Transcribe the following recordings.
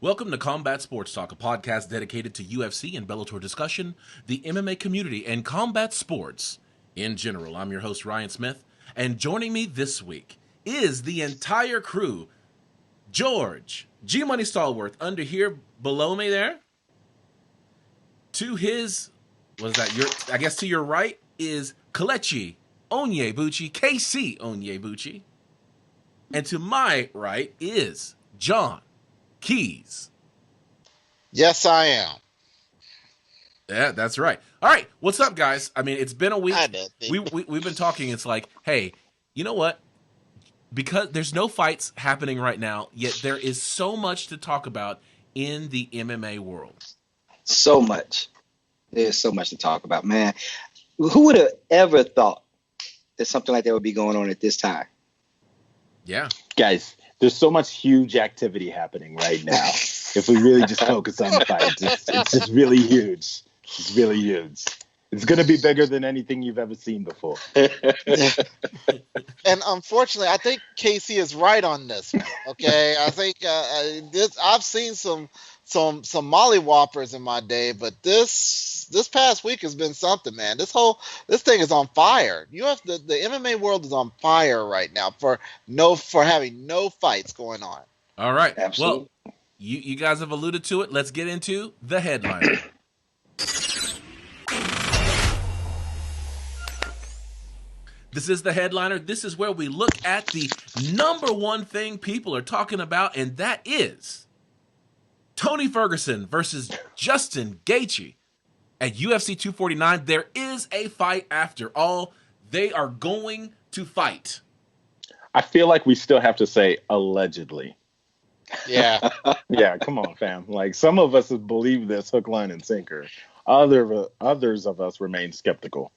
Welcome to Combat Sports Talk, a podcast dedicated to UFC and Bellator discussion, the MMA community, and combat sports in general. I'm your host, Ryan Smith, and joining me this week is the entire crew. George, G-Money Stallworth, under here below me there. To his, what is that? I guess to your right is Kelechi Onyebuchi, KC Onyebuchi. And to my right is John Keys. Yes, I am. Yeah, that's right. All right, what's up, guys? I mean, it's been a week. We've been talking. It's like, hey, you know what? Because there's no fights happening right now, yet there is so much to talk about in the MMA world. So much. There's so much to talk about, man. Who would have ever thought that something like that would be going on at this time? Yeah. Guys, there's so much huge activity happening right now. If we really just focus on the fights, it's just really huge. It's really huge. It's going to be bigger than anything you've ever seen before. And unfortunately, I think KC is right on this one. Okay, I think I've seen some mollywhoppers in my day, but this past week has been something, man. This thing is on fire. The MMA world is on fire right now for having no fights going on. All right. Absolutely. Well, you guys have alluded to it. Let's get into the headliner. This is the headliner. This is where we look at the number one thing people are talking about, and that is Tony Ferguson versus Justin Gaethje at UFC 249. There is a fight after all. They are going to fight. I feel like we still have to say allegedly. Yeah. Yeah, come on, fam. Like, some of us believe this hook, line, and sinker. Others of us remain skeptical.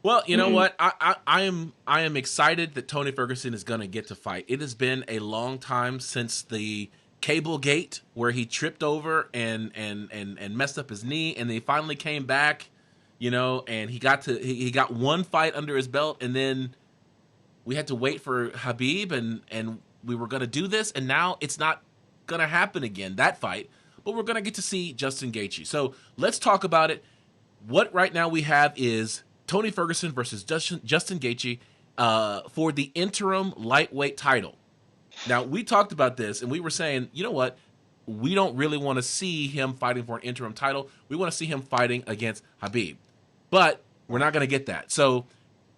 Well, you know what? I am excited that Tony Ferguson is going to get to fight. It has been a long time since the cable gate where he tripped over and messed up his knee, and they finally came back, and he got one fight under his belt, and then we had to wait for Khabib, and we were going to do this, and now it's not going to happen again, that fight, but we're going to get to see Justin Gaethje. So let's talk about it. What right now we have is Tony Ferguson versus Justin Gaethje for the interim lightweight title. Now, we talked about this, and we were saying, you know what? We don't really want to see him fighting for an interim title. We want to see him fighting against Khabib. But we're not going to get that. So,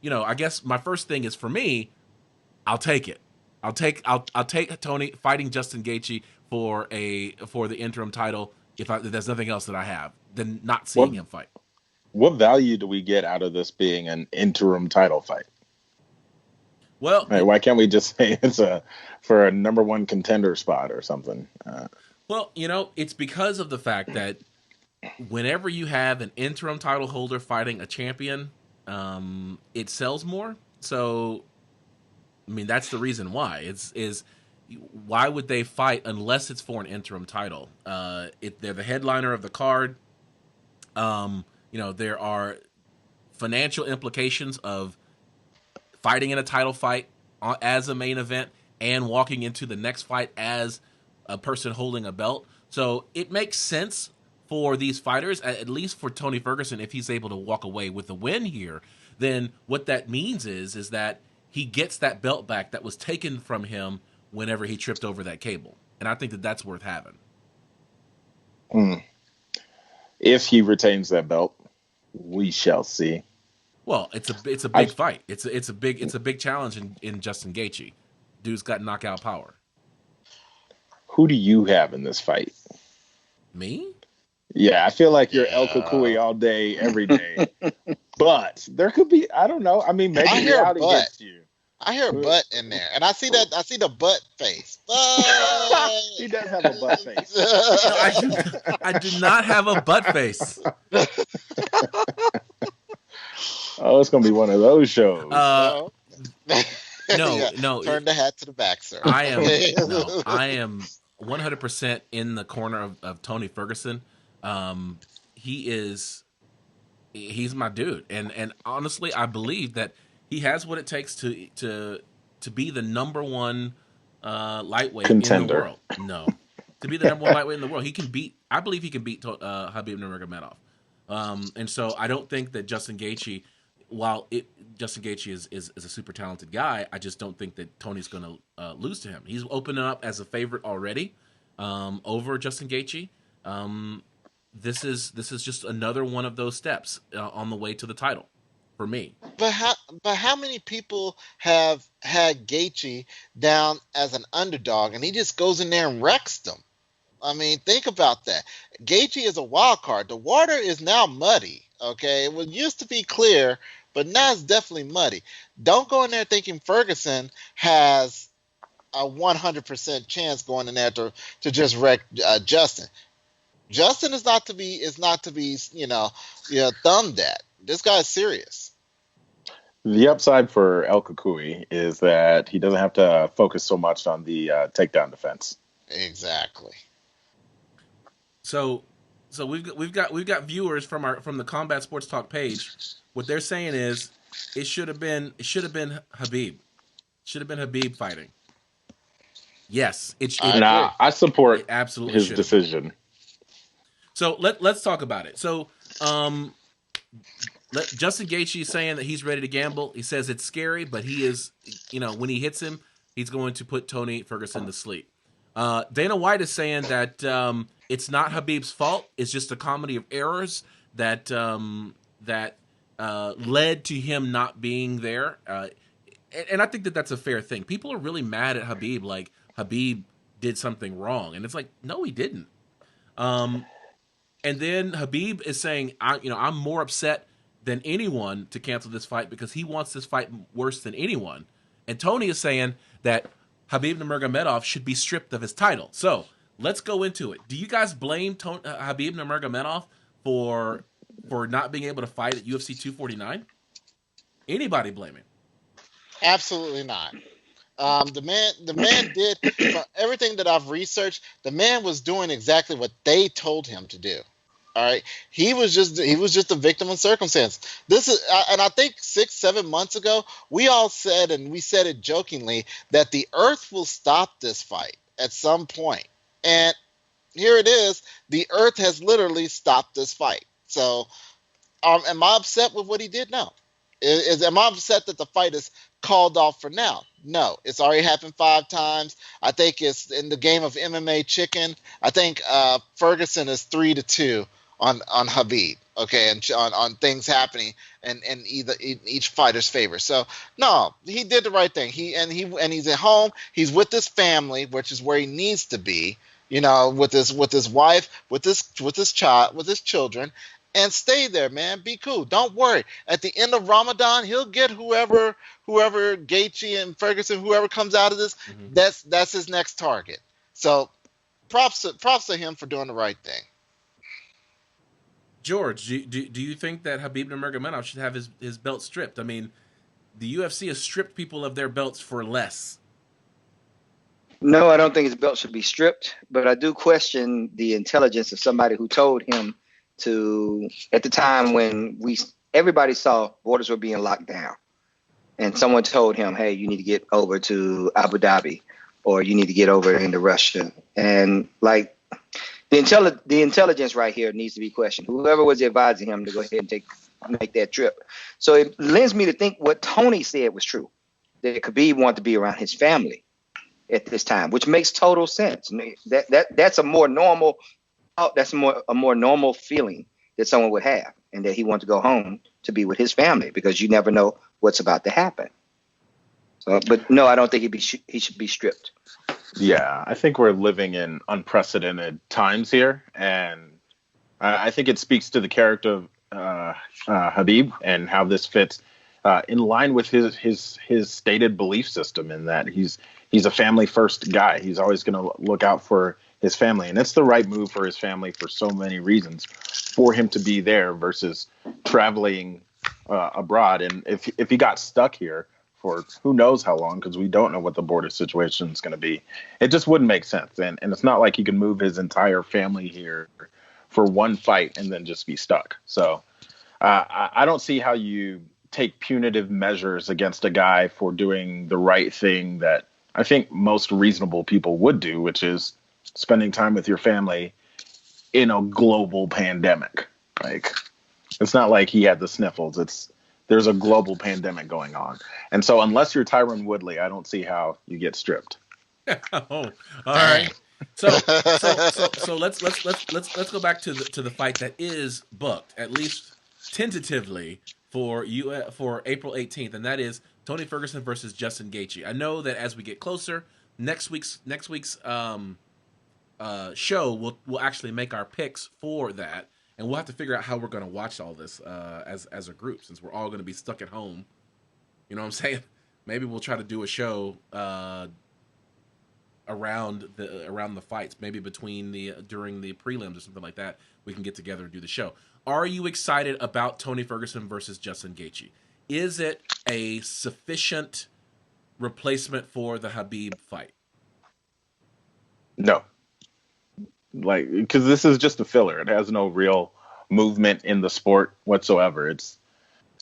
I guess my first thing is, for me, I'll take it. I'll take Tony fighting Justin Gaethje for the interim title if there's nothing else that I have than not seeing him fight. What value do we get out of this being an interim title fight? Well, right, why can't we just say it's for a number one contender spot or something? Well, it's because of the fact that whenever you have an interim title holder fighting a champion, it sells more. So, I mean, that's the reason why. Why would they fight unless it's for an interim title? They're the headliner of the card. There are financial implications of fighting in a title fight as a main event and walking into the next fight as a person holding a belt. So it makes sense for these fighters, at least for Tony Ferguson, if he's able to walk away with a win here, then what that means is that he gets that belt back that was taken from him whenever he tripped over that cable. And I think that that's worth having. If he retains that belt, we shall see. Well, it's a big fight. It's a big challenge in Justin Gaethje. Dude's got knockout power. Who do you have in this fight? Me? Yeah, I feel like you're El Kukui all day, every day. But there could be, I don't know. I mean, maybe hear out against you. I hear butt in there, and I see the butt face. He does have a butt face. No, I do not have a butt face. Oh, it's gonna be one of those shows. No. Turn the hat to the back, sir. I am 100% in the corner of Tony Ferguson. He's my dude, and honestly, I believe that he has what it takes to be the number one lightweight contender in the world. No, to be the number one lightweight in the world. I believe he can beat Khabib Nurmagomedov. And so I don't think that Justin Gaethje, Justin Gaethje is a super talented guy, I just don't think that Tony's going to lose to him. He's opening up as a favorite already over Justin Gaethje. This is just another one of those steps on the way to the title for me. But how many people have had Gaethje down as an underdog, and he just goes in there and wrecks them? I mean, think about that. Gaethje is a wild card. The water is now muddy. Okay, it used to be clear, but now it's definitely muddy. Don't go in there thinking Ferguson has a 100% chance going in there to just wreck Justin. Justin is not to be thumbed at. This guy's serious. The upside for El Kukui is that he doesn't have to focus so much on the takedown defense. Exactly. So we've got viewers from the Combat Sports Talk page. What they're saying is it should have been Khabib. Should have been Khabib fighting. Yes, I support absolutely his decision. So let's talk about it. So Justin Gaethje is saying that he's ready to gamble. He says it's scary, but he is, when he hits him, he's going to put Tony Ferguson to sleep. Dana White is saying that it's not Khabib's fault. It's just a comedy of errors that led to him not being there. And I think that that's a fair thing. People are really mad at Khabib, like Khabib did something wrong, and it's like, no, he didn't. And then Khabib is saying, I'm more upset than anyone to cancel this fight because he wants this fight worse than anyone. And Tony is saying that Khabib Nurmagomedov should be stripped of his title. So let's go into it. Do you guys blame Khabib Nurmagomedov for not being able to fight at UFC 249? Anybody blame him? Absolutely not. The man did, from everything that I've researched, the man was doing exactly what they told him to do. All right, he was just a victim of circumstance. And I think 6-7 months ago, we all said, and we said it jokingly, that the earth will stop this fight at some point. And here it is. The earth has literally stopped this fight. So, am I upset with what he did? No. Am I upset that the fight is called off for now? No. It's already happened 5 times. I think it's in the game of MMA chicken. I think Ferguson is 3-2 on Khabib. Okay, and on things happening in each fighter's favor. So no, he did the right thing. He's at home. He's with his family, which is where he needs to be. With his wife, with his child, with his children. And stay there, man. Be cool. Don't worry. At the end of Ramadan, he'll get whoever Gaethje and Ferguson, whoever comes out of this, that's his next target. So props to him for doing the right thing. George, do you think that Khabib Nurmagomedov should have his belt stripped? I mean, the UFC has stripped people of their belts for less. No, I don't think his belt should be stripped, but I do question the intelligence of somebody who told him to, at the time when everybody saw borders were being locked down, and someone told him, hey, you need to get over to Abu Dhabi, or you need to get over into Russia. And like the intelligence right here needs to be questioned. Whoever was advising him to go ahead and make that trip. So it lends me to think what Tony said was true, that Khabib wanted to be around his family at this time, which makes total sense. That's a more normal feeling that someone would have, and that he wanted to go home to be with his family because you never know what's about to happen. So, but no, I don't think he should be stripped. Yeah, I think we're living in unprecedented times here, and I think it speaks to the character of Khabib and how this fits in line with his stated belief system, in that he's a family first guy. He's always going to look out for his family, and it's the right move for his family for so many reasons, for him to be there versus traveling abroad. And if he got stuck here for who knows how long, because we don't know what the border situation is going to be, it just wouldn't make sense. And it's not like he can move his entire family here for one fight and then just be stuck. So I don't see how you take punitive measures against a guy for doing the right thing that I think most reasonable people would do, which is spending time with your family in a global pandemic. Like, it's not like he had the sniffles. There's a global pandemic going on. And so unless you're Tyron Woodley, I don't see how you get stripped. Oh, all right. So let's go back to the fight that is booked, at least tentatively, for April 18th, and that is Tony Ferguson versus Justin Gaethje. I know that as we get closer, next week's show we'll actually make our picks for that, and we'll have to figure out how we're going to watch all this as a group, since we're all going to be stuck at home. You know what I'm saying? Maybe we'll try to do a show around the fights, maybe during the prelims or something like that. We can get together and do the show. Are you excited about Tony Ferguson versus Justin Gaethje? Is it a sufficient replacement for the Khabib fight? No. Like, because this is just a filler. It has no real movement in the sport whatsoever.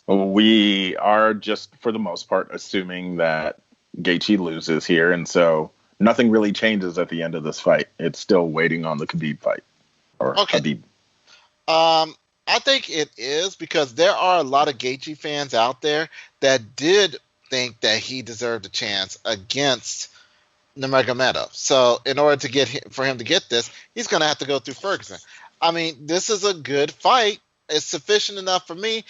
We are just, for the most part, assuming that Gaethje loses here, and so nothing really changes at the end of this fight. It's still waiting on the Khabib fight. Khabib. I think it is, because there are a lot of Gaethje fans out there that did think that he deserved a chance against Nurmagomedov. So in order for him to get this, he's going to have to go through Ferguson. I mean, this is a good fight. It's sufficient enough for me.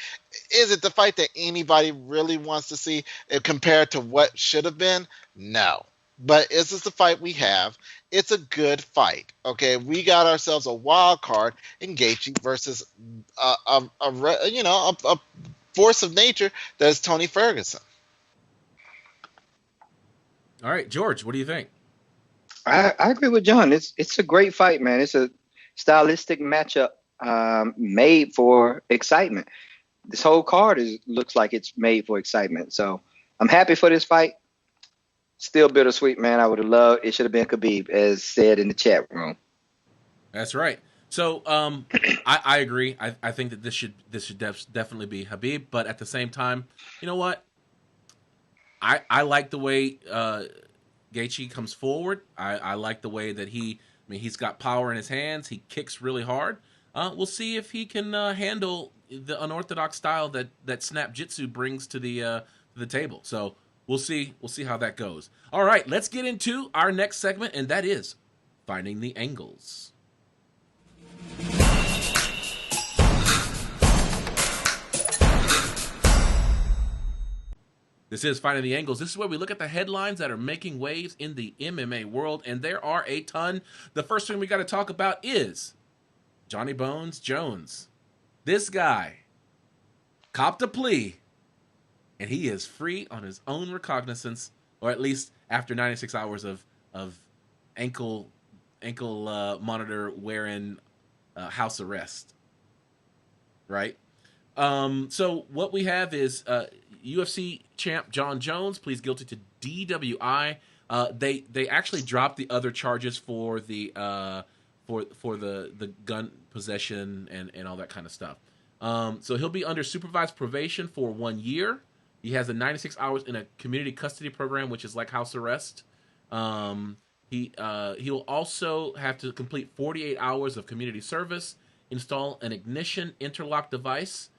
Is it the fight that anybody really wants to see compared to what should have been? No. But is this the fight we have? It's a good fight. Okay, we got ourselves a wild card in Gaethje versus a force of nature that is Tony Ferguson. All right, George, what do you think? I agree with John. It's a great fight, man. It's a stylistic matchup made for excitement. This whole card looks like it's made for excitement. So I'm happy for this fight. Still bittersweet, man. I would have loved it. Should have been Khabib, as said in the chat room. That's right. So I agree. I think that this should definitely be Khabib, but at the same time, you know what? I like the way Gaethje comes forward. I like the way that he's got power in his hands. He kicks really hard. We'll see if he can handle the unorthodox style that Snap Jitsu brings to the table. So we'll see how that goes. All right, let's get into our next segment, and that is Finding the Angles. This is Finding the Angles. This is where we look at the headlines that are making waves in the MMA world, and there are a ton. The first thing we got to talk about is Johnny Bones Jones. This guy copped a plea, and he is free on his own recognizance, or at least after 96 hours of ankle monitor wearing house arrest. Right? So what we have is UFC champ Jon Jones pleads guilty to DWI. They actually dropped the other charges for the gun possession and all that kind of stuff. So he'll be under supervised probation for 1 year. He has 96 hours in a community custody program, which is like house arrest. He will also have to complete 48 hours of community service, install an ignition interlock device,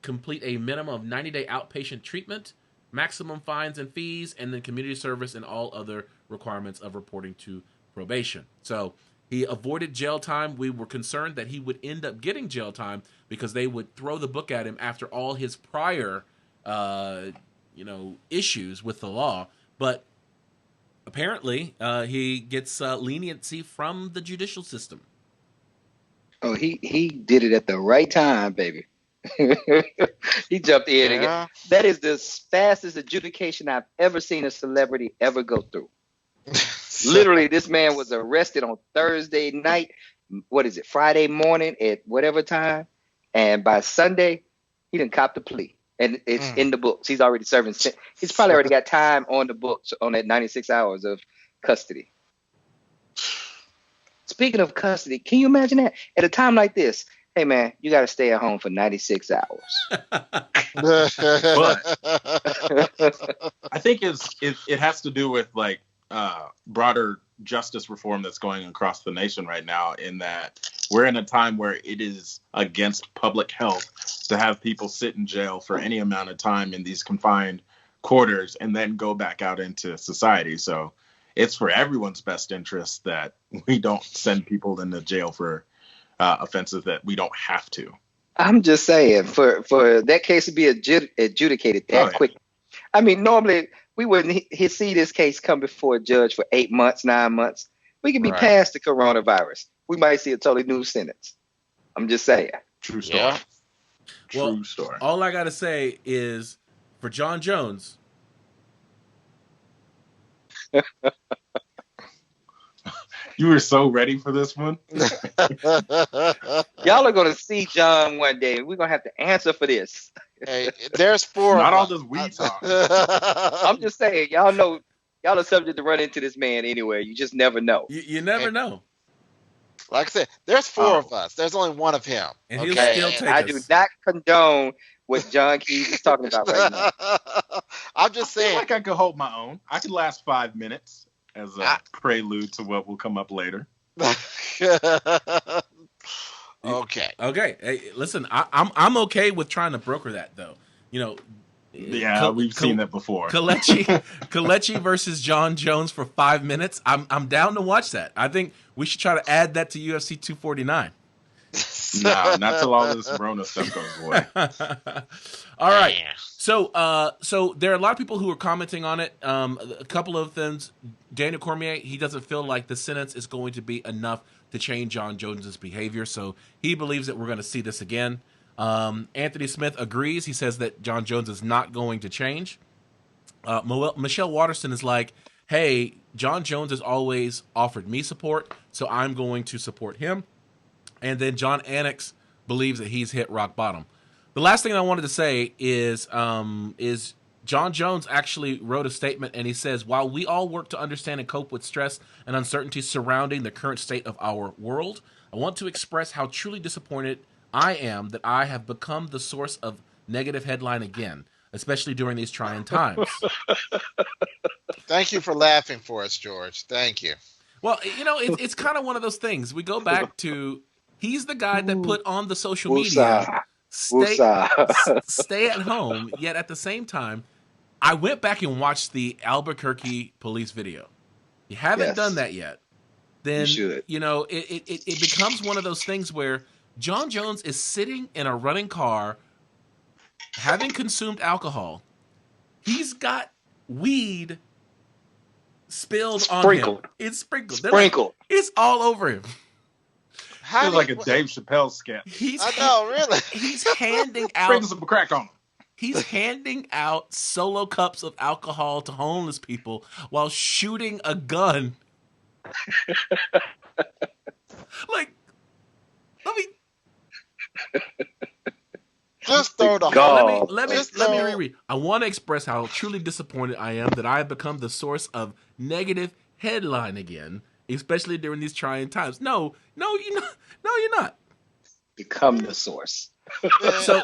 complete a minimum of 90-day outpatient treatment, maximum fines and fees, and then community service and all other requirements of reporting to probation. So he avoided jail time. We were concerned that he would end up getting jail time because they would throw the book at him after all his prior issues with the law. But apparently he gets leniency from the judicial system. Oh, he did it at the right time, baby. He jumped in again. That is the fastest adjudication I've ever seen a celebrity ever go through. Literally, this man was arrested on Thursday night. What is it? Friday morning at whatever time. And by Sunday, he didn't cop the plea. And it's in the books. He's already serving. He's probably already got time on the books on that 96 hours of custody. Speaking of custody, can you imagine that? At a time like this, hey, man, you got to stay at home for 96 hours. But I think it has to do with like broader justice reform that's going across the nation right now, in that we're in a time where it is against public health to have people sit in jail for any amount of time in these confined quarters and then go back out into society. So it's for everyone's best interest that we don't send people into jail for offenses that we don't have to. I'm just saying, for that case to be adjudicated that quick. I mean, normally we wouldn't see this case come before a judge for 8 months, 9 months. We could be past the coronavirus. We might see a totally new sentence. I'm just saying. True story. Yeah. True story. All I got to say is, for Jon Jones, you were so ready for this one. Y'all are going to see Jon one day. We're going to have to answer for this. Hey, there's 4 Not all of this weed talk. I'm just saying, y'all know, y'all are subject to run into this man anyway. You just never know. you never know. Like I said, there's 4 of us. There's only 1 of him. And he'll okay? still take I us. do not condone what John Keys is talking about right now. I'm just I feel saying. like I could hold my own. I could last 5 minutes as a prelude to what will come up later. Okay. Hey, listen, I'm okay with trying to broker that, though. Yeah, we've seen that before. Kelechi versus Jon Jones for 5 minutes. I'm down to watch that. I think we should try to add that to UFC 249. No, not till all this Rona stuff goes away. All right. So there are a lot of people who are commenting on it. A couple of things. Daniel Cormier, he doesn't feel like the sentence is going to be enough to change Jon Jones's behavior, so he believes that we're going to see this again. Anthony Smith agrees. He says that Jon Jones is not going to change. Michelle Watterson is like, hey, Jon Jones has always offered me support, so I'm going to support him. And then John Annex believes that he's hit rock bottom. The last thing I wanted to say is Jon Jones actually wrote a statement, and he says, while we all work to understand and cope with stress and uncertainty surrounding the current state of our world, I want to express how truly disappointed I am that I have become the source of negative headline again, especially during these trying times. Thank you for laughing for us, George. Thank you. Well, it's kind of one of those things. We go back to, he's the guy that put on the social media, stay at home, yet at the same time, I went back and watched the Albuquerque police video. You haven't done that yet, then you should. It becomes one of those things where Jon Jones is sitting in a running car, having consumed alcohol. He's got weed spilled on him. It's sprinkled. It's all over him. Feels like a Dave Chappelle sketch. I know, really. He's handing out. Sprinkle some crack on him. He's handing out solo cups of alcohol to homeless people while shooting a gun. Like, let me just throw the whole. Let me reread. I want to express how truly disappointed I am that I have become the source of negative headline again, especially during these trying times. No, you're not. Become the source. So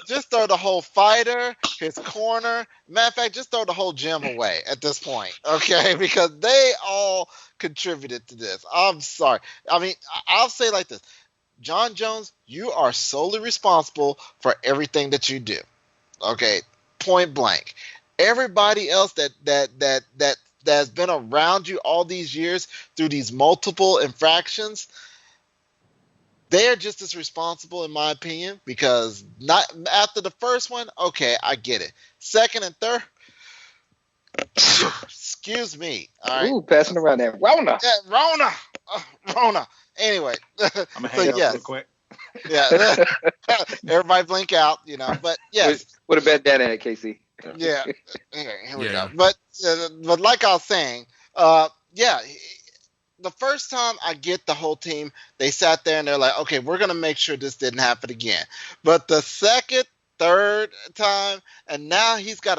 just throw the whole fighter, his corner. Matter of fact, just throw the whole gym away at this point, okay? Because they all contributed to this. I'm sorry. I mean, I'll say it like this: Jon Jones, you are solely responsible for everything that you do. Okay, point blank. Everybody else that's been around you all these years through these multiple infractions, they're just as responsible, in my opinion, because not after the first one, okay, I get it. Second and third, excuse me. All right. Ooh, passing around that Rona. Yeah, Rona. Anyway, I'm gonna hang up real quick. Yeah, everybody blink out, But yes, what about that at, Casey? Yeah. Okay, here we go. But like I was saying, the first time I get the whole team, they sat there and they're like, okay, we're going to make sure this didn't happen again. But the second, third time, and now he's got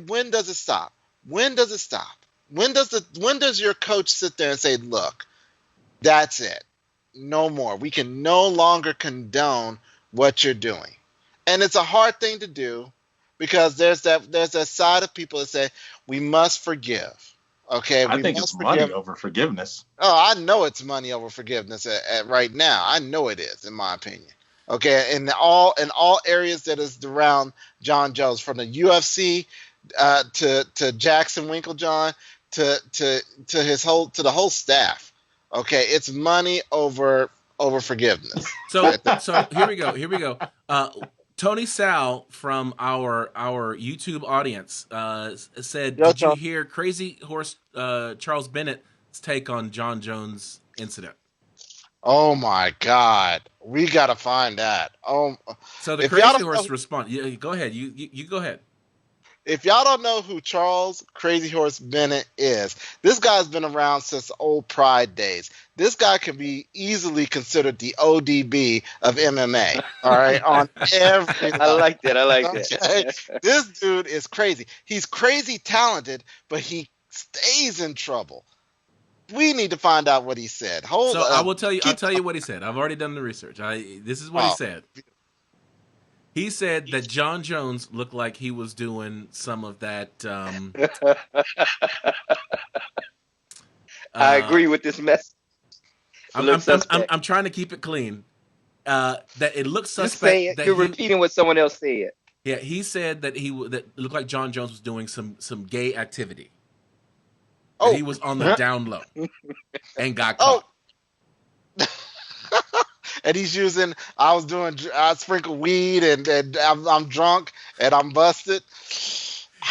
when does it stop? When does it stop? When does your coach sit there and say, look, that's it. No more. We can no longer condone what you're doing. And it's a hard thing to do because there's that side of people that say, we must forgive. Okay, I we think must it's money forgive. over forgiveness. Oh, I know it's money over forgiveness right now. I know it is, in my opinion. Okay, in all areas that is around Jon Jones, from the UFC to Jackson Winklejohn to the whole staff. Okay, it's money over forgiveness. So here we go. Here we go. Tony Sal from our YouTube audience said, Yo, "Did you Charles. hear Crazy Horse Charles Bennett's take on Jon Jones incident?" Oh my God, we gotta find that. So the If y'all Crazy don't Horse know, respond. Yeah, go ahead. You go ahead. if y'all don't know who Charles Crazy Horse Bennett is, this guy's been around since old Pride days. This guy can be easily considered the ODB of MMA. All right, on every I level. like that. I like Okay, that. this dude is crazy. He's crazy talented, but he stays in trouble. We need to find out what he said. Hold So I up. will tell you. I'll tell you what he said. I've already done the research. This is what he Oh, said. He said that Jon Jones looked like he was doing some of that. I agree with this message. Looks suspect. I'm trying to keep it clean. That it looks Just suspect. saying, That you're repeating what someone else said. yeah, he said that that it looked like Jon Jones was doing some gay activity. That oh, he was on the down low and got oh. caught. And he's using. I sprinkle weed and I'm drunk and I'm busted.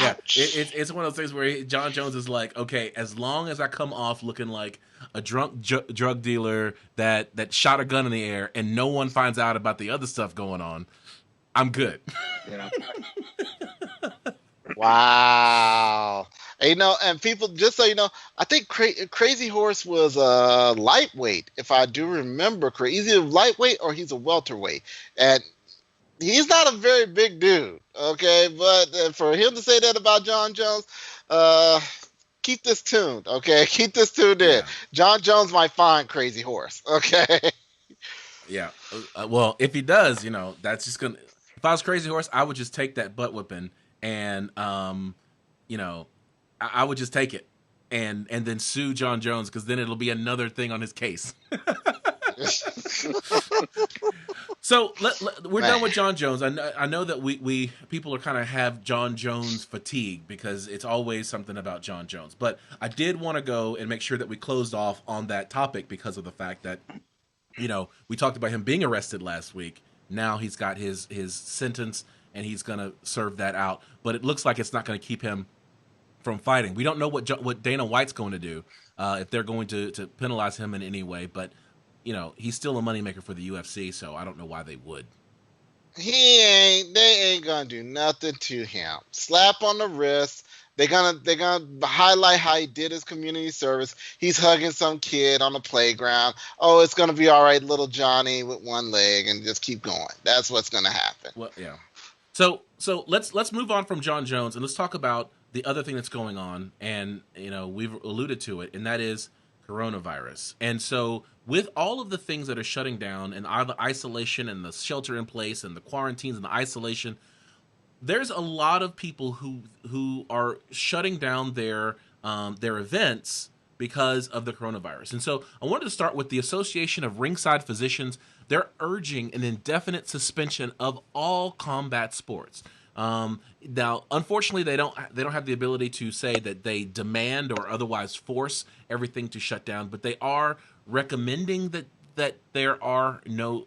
Yeah, Ouch. it's one of those things where Jon Jones is like, okay, as long as I come off looking like a drunk drug dealer that shot a gun in the air and no one finds out about the other stuff going on, I'm good. Yeah. Wow. And, and people, just so you know, I think Crazy Horse was a lightweight, if I do remember correctly. He's either lightweight or he's a welterweight. And he's not a very big dude, okay? But for him to say that about Jon Jones, keep this tuned, okay? Keep this tuned in. Yeah. Jon Jones might find Crazy Horse, okay? Yeah. Well, if he does, that's just gonna. If I was Crazy Horse, I would just take that butt whipping and, I would just take it and then sue Jon Jones, because then it'll be another thing on his case. So we're done with Jon Jones. I know that we people are kind of have Jon Jones fatigue because it's always something about Jon Jones. But I did want to go and make sure that we closed off on that topic because of the fact that we talked about him being arrested last week. Now he's got his sentence and he's going to serve that out. But it looks like it's not going to keep him from fighting. We don't know what Dana White's going to do, if they're going to penalize him in any way. But he's still a moneymaker for the UFC, so I don't know why they would. They ain't gonna do nothing to him. Slap on the wrist. They're gonna highlight how he did his community service. He's hugging some kid on the playground. Oh, it's gonna be all right, little Johnny with one leg, and just keep going. That's what's gonna happen. Well, yeah. So let's move on from Jon Jones and let's talk about the other thing that's going on, and we've alluded to it, and that is coronavirus. And so with all of the things that are shutting down and all the isolation and the shelter in place and the quarantines and the isolation, there's a lot of people who are shutting down their events because of the coronavirus. And so I wanted to start with the Association of Ringside Physicians. They're urging an indefinite suspension of all combat sports. Now, unfortunately, they don't have the ability to say that they demand or otherwise force everything to shut down, but they are recommending that there are no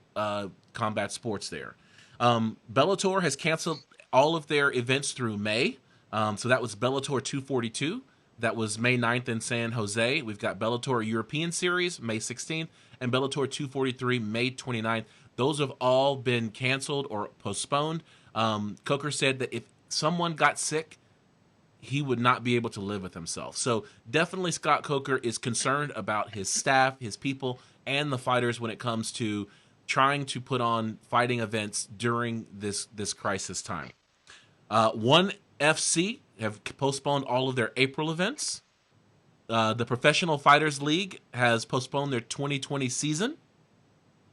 combat sports there. Bellator has canceled all of their events through May. So that was Bellator 242. That was May 9th in San Jose. We've got Bellator European Series, May 16th, and Bellator 243, May 29th. Those have all been canceled or postponed. Coker said that if someone got sick, he would not be able to live with himself. So definitely Scott Coker is concerned about his staff, his people, and the fighters when it comes to trying to put on fighting events during this crisis time. ONE FC have postponed all of their April events. The Professional Fighters League has postponed their 2020 season.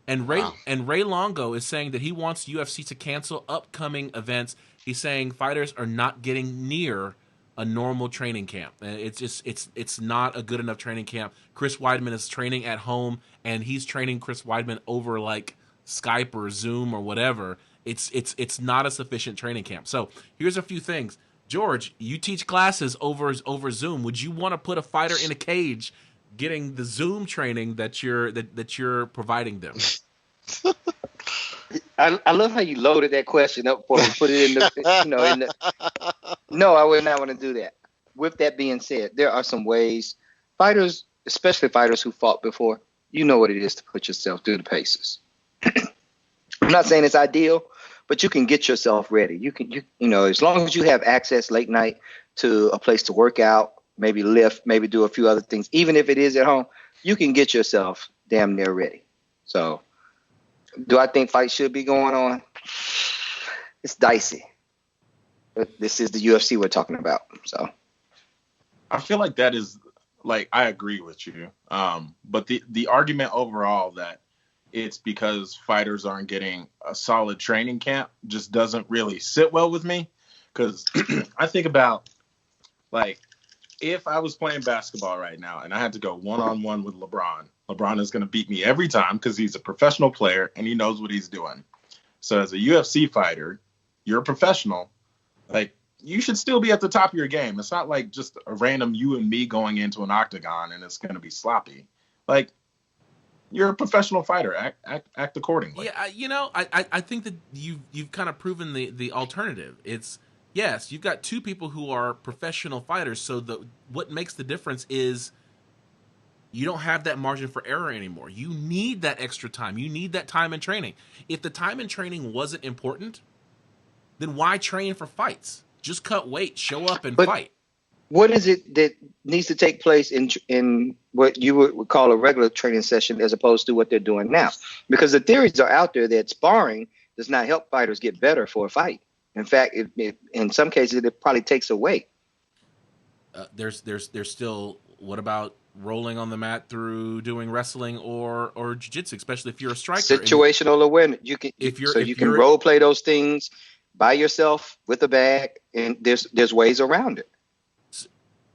And Ray Longo is saying that he wants UFC to cancel upcoming events. He's saying fighters are not getting near a normal training camp. It's not a good enough training camp. Chris Weidman is training at home, and he's training Chris Weidman over like Skype or Zoom or whatever. It's not a sufficient training camp. So here's a few things. George, you teach classes over Zoom. Would you want to put a fighter in a cage, getting the Zoom training that you're providing them? I love how you loaded that question up for me. Put it in the, No, I would not want to do that. With that being said, there are some ways fighters, especially fighters who fought before, you know what it is to put yourself through the paces. I'm not saying it's ideal, but you can get yourself ready. You know, as long as you have access late night to a place to work out, maybe lift, maybe do a few other things, even if it is at home, you can get yourself damn near ready. So, do I think fights should be going on? It's dicey. But this is the UFC we're talking about. So I feel like that is like, I agree with you. But the argument overall that it's because fighters aren't getting a solid training camp just doesn't really sit well with me. Because I think about, like, if I was playing basketball right now and I had to go one-on-one with LeBron is going to beat me every time because he's a professional player and he knows what he's doing. So as a UFC fighter, you're a professional. Like, you should still be at the top of your game. It's not like just a random you and me going into an octagon and it's going to be sloppy. Like, you're a professional fighter. Act accordingly. Yeah, I think that you've kind of proven the alternative. It's, yes, you've got two people who are professional fighters, so what makes the difference is you don't have that margin for error anymore. You need that extra time. You need that time in training. If the time in training wasn't important, then why train for fights? Just cut weight, show up, and fight. What is it that needs to take place in what you would call a regular training session as opposed to what they're doing now? Because the theories are out there that sparring does not help fighters get better for a fight. In fact, in some cases, it probably takes away. There's still, what about rolling on the mat through doing wrestling or jiu-jitsu, especially if you're a striker? Situational awareness. You can role play those things by yourself with a bag, and there's ways around it.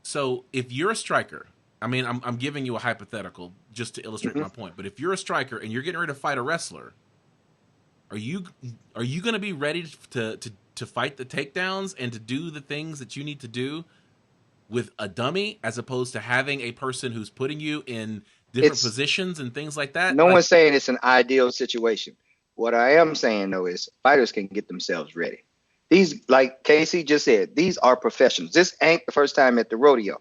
So if you're a striker, I mean, I'm giving you a hypothetical just to illustrate my point, but if you're a striker and you're getting ready to fight a wrestler, are you going to be ready to fight the takedowns and to do the things that you need to do with a dummy, as opposed to having a person who's putting you in different positions and things like that? No one's saying it's an ideal situation. What I am saying, though, is fighters can get themselves ready. These, like Casey just said, these are professionals. This ain't the first time at the rodeo.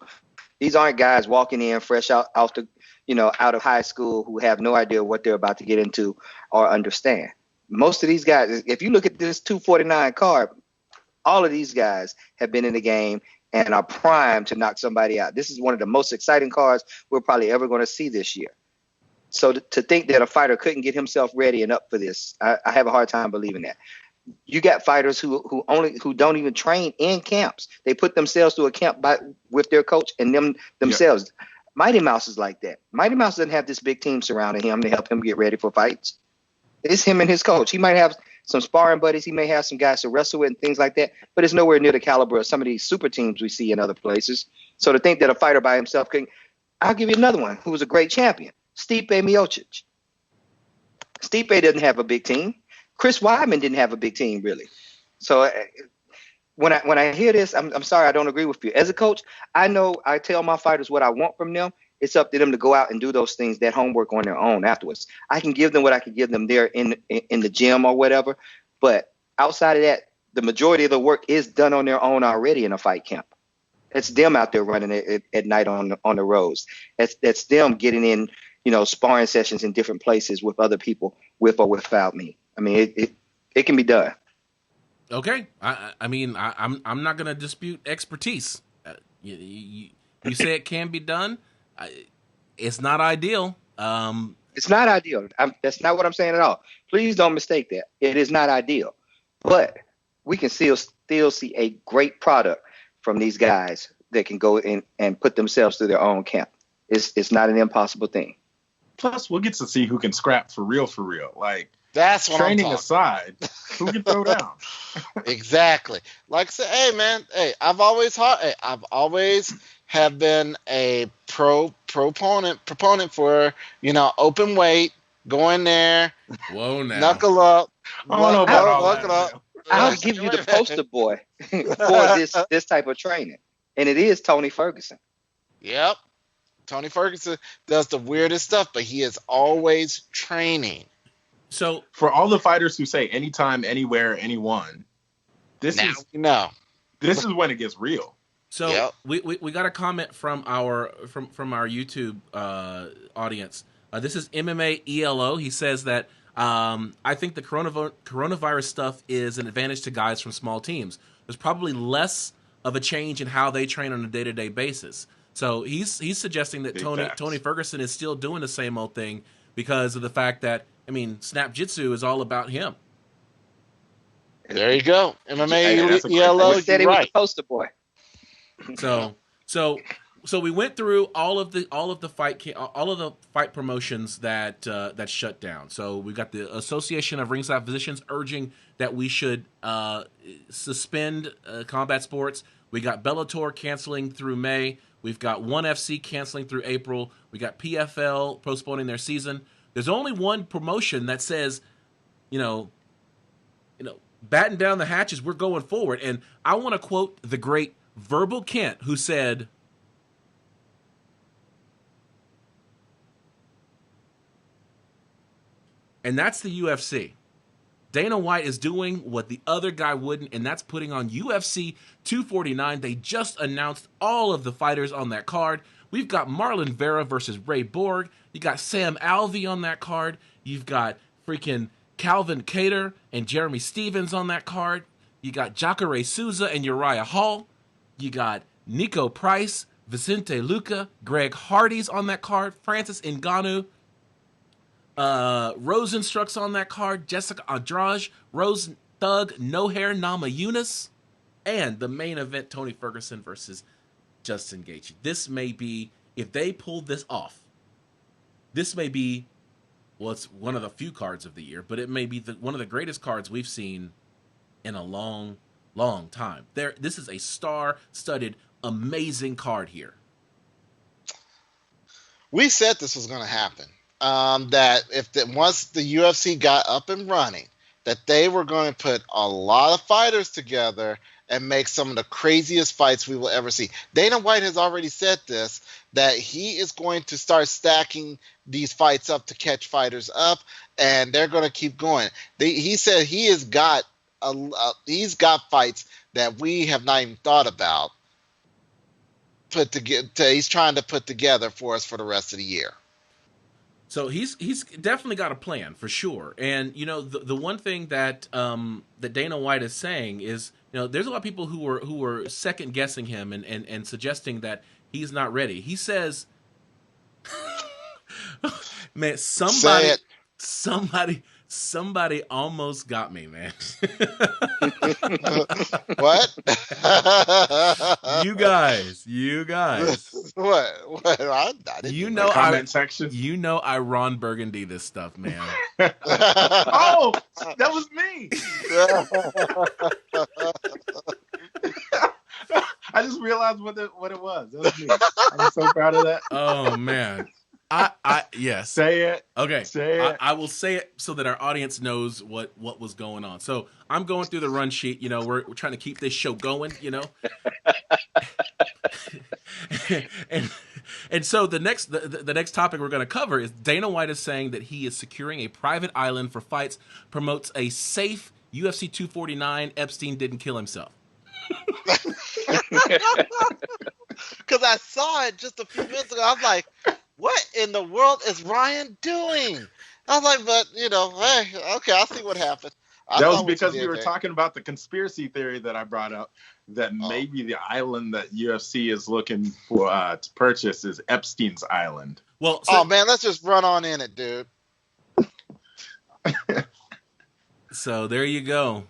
These aren't guys walking in fresh out of high school who have no idea what they're about to get into or understand. Most of these guys, if you look at this 249 card, all of these guys have been in the game and are primed to knock somebody out. This is one of the most exciting cards we're probably ever going to see this year. So to think that a fighter couldn't get himself ready and up for this, I have a hard time believing that. You got fighters who don't even train in camps. They put themselves through a camp with their coach and themselves. Yep. Mighty Mouse is like that. Mighty Mouse doesn't have this big team surrounding him to help him get ready for fights. It's him and his coach. He might have some sparring buddies. He may have some guys to wrestle with and things like that, but it's nowhere near the caliber of some of these super teams we see in other places. So to think that a fighter by himself can, I'll give you another one who was a great champion, Stipe Miocic. Stipe doesn't have a big team. Chris Weidman didn't have a big team, really. So when I hear this, I'm sorry, I don't agree with you. As a coach, I know I tell my fighters what I want from them. It's up to them to go out and do those things, that homework on their own afterwards. I can give them what I can give them there in the gym or whatever. But outside of that, the majority of the work is done on their own already in a fight camp. It's them out there running at night on the roads. That's them getting in, sparring sessions in different places with other people, with or without me. I mean, it can be done. Okay. I'm not going to dispute expertise. You say it can be done. It's not ideal. It's not ideal. That's not what I'm saying at all. Please don't mistake that. It is not ideal. But we can still see a great product from these guys that can go in and put themselves through their own camp. It's not an impossible thing. Plus, we'll get to see who can scrap for real. Like, that's what training I'm aside, who can throw down? Exactly. Like I said, hey man, hey, I've always have been a proponent for, open weight, go in there, Whoa now. knuckle up, I don't know about all knuckle that, up. man. I'll give you the poster boy for this type of training, and it is Tony Ferguson. Yep. Tony Ferguson does the weirdest stuff, but he is always training. So For all the fighters who say anytime, anywhere, anyone, this Now is we know. this is when it gets real. So Yep. we got a comment from our YouTube audience. This is MMA ELO. He says that I think the coronavirus stuff is an advantage to guys from small teams. There's probably less of a change in how they train on a day-to-day basis. So he's suggesting that Big Tony facts. Ferguson is still doing the same old thing because of the fact that, I mean, Snap Jitsu is all about him. There you go. Hey, MMA that's a great ELO, point. I said you're he was right. the poster boy. So we went through all of the fight promotions that shut down. So we got the Association of Ringside Physicians urging that we should suspend combat sports. We got Bellator canceling through May. We've got ONE FC canceling through April. We got PFL postponing their season. There's only one promotion that says, batten down the hatches, we're going forward. And I want to quote the great Verbal Kent, who said, and that's the UFC. Dana White is doing what the other guy wouldn't, and that's putting on UFC 249. They just announced all of the fighters on that card. We've got Marlon Vera versus Ray Borg. You got Sam Alvey on that card. You've got freaking Calvin Kattar and Jeremy Stevens on that card. You got Jacare Souza and Uriah Hall. You got Nico Price, Vicente Luque, Greg Hardy's on that card. Francis Ngannou. Rosenstruck's on that card. Jessica Andrade, Rose Thug, No Hair Nama Yunus, and the main event, Tony Ferguson versus Justin Gaethje. This may be, if they pull this off, this may be, well, it's one of the few cards of the year, but it may be one of the greatest cards we've seen in a long, long time. This is a star-studded, amazing card here. We said this was going to happen. That once the UFC got up and running, that they were going to put a lot of fighters together and make some of the craziest fights we will ever see. Dana White has already said this, that he is going to start stacking these fights up to catch fighters up, and they're going to keep going. He said he's got fights that we have not even thought about he's trying to put together for us for the rest of the year. So he's definitely got a plan for sure. And the one thing that that Dana White is saying is, there's a lot of people who were second guessing him and suggesting that he's not ready. He says, man, somebody almost got me, man. What? You guys. What? I didn't Comment section. I Ron Burgundy this stuff, man. Oh, that was me. I just realized what it was. That was me. I'm so proud of that. Oh man. Yes. Say it. Okay. Say it. I will say it so that our audience knows what was going on. So I'm going through the run sheet. We're trying to keep this show going. And so the next topic we're going to cover is Dana White is saying that he is securing a private island for fights, promotes a safe UFC 249. Epstein didn't kill himself. Because I saw it just a few minutes ago. I was like, what in the world is Ryan doing? I was like, but, hey, okay, I'll see what happened. That was because we were talking about the conspiracy theory that I brought up, that maybe the island that UFC is looking for to purchase is Epstein's Island. Well, man, let's just run on in it, dude. So there you go.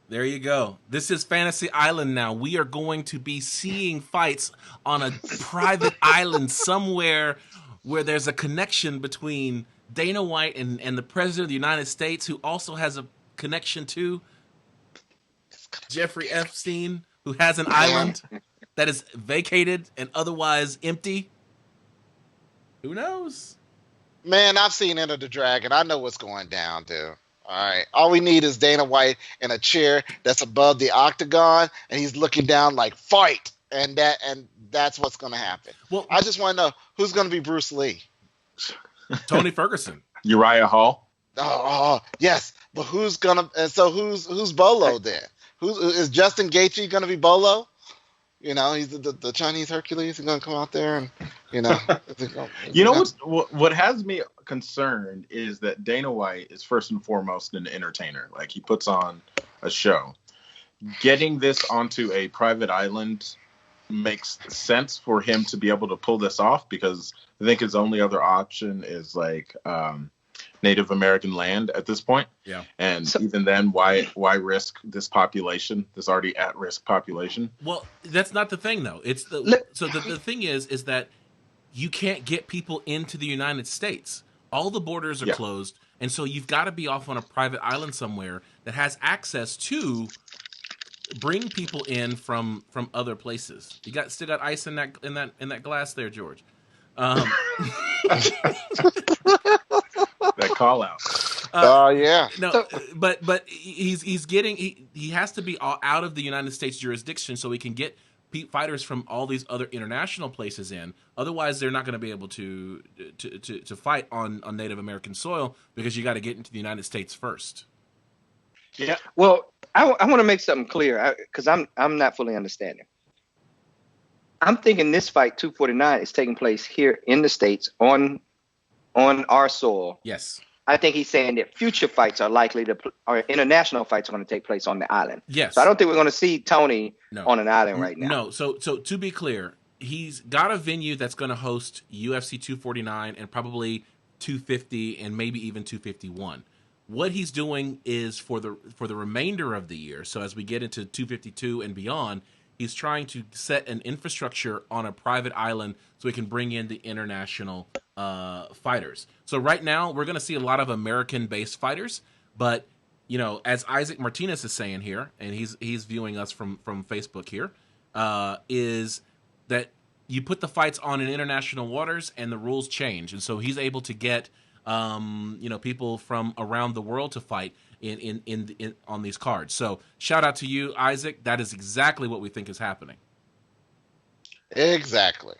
There you go. This is Fantasy Island now. We are going to be seeing fights on a private island somewhere where there's a connection between Dana White and the President of the United States, who also has a connection to Jeffrey Epstein, who has an island that is vacated and otherwise empty. Who knows? Man, I've seen Enter the Dragon. I know what's going down, dude. All right. All we need is Dana White in a chair that's above the octagon, and he's looking down like fight, and that's what's going to happen. Well, I just want to know who's going to be Bruce Lee. Tony Ferguson. Uriah Hall. Oh, yes, but who's Bolo then? Is Justin Gaethje going to be Bolo? You know, he's the Chinese Hercules. He's going to come out there and, you know. You know what has me concerned is that Dana White is first and foremost an entertainer. Like, he puts on a show. Getting this onto a private island makes sense for him to be able to pull this off, because I think his only other option is like Native American land at this point. Yeah. And even then, why risk this population, this already at-risk population? Well, that's not the thing, though. It's the thing is that you can't get people into the United States. All the borders are closed, and so you've got to be off on a private island somewhere that has access to bring people in from other places. You still got ice in that glass there, George. That call out. Yeah. No, but he has to be out of the United States jurisdiction so he can get fighters from all these other international places in. Otherwise, they're not going to be able to fight on Native American soil, because you got to get into the United States first. Yeah. Well, I want to make something clear, because I'm not fully understanding. I'm thinking this fight 249 is taking place here in the States on our soil. Yes. I think he's saying that future fights are likely or international fights are going to take place on the island. Yes. So I don't think we're going to see Tony on an island right now. No. So to be clear, he's got a venue that's going to host UFC 249 and probably 250 and maybe even 251. What he's doing is for the remainder of the year, so as we get into 252 and beyond, he's trying to set an infrastructure on a private island so he can bring in the international fighters. So right now, we're going to see a lot of American-based fighters, but, you know, as Isaac Martinez is saying here, and he's viewing us from Facebook here, is that you put the fights on in international waters and the rules change. And so he's able to get, people from around the world to fight in on these cards. So shout out to you, Isaac. That is exactly what we think is happening. Exactly.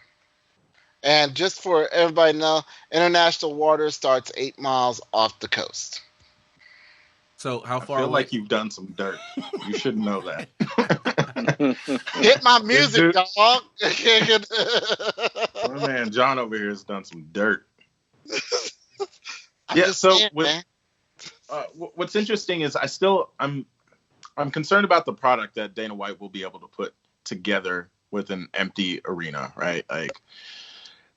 And just for everybody to know, international water starts 8 miles off the coast. So how far I feel away? like you've done some dirt. You should know that. Hit my music, dog. My man John over here has done some dirt. What's interesting is I'm concerned about the product that Dana White will be able to put together with an empty arena, right? Like,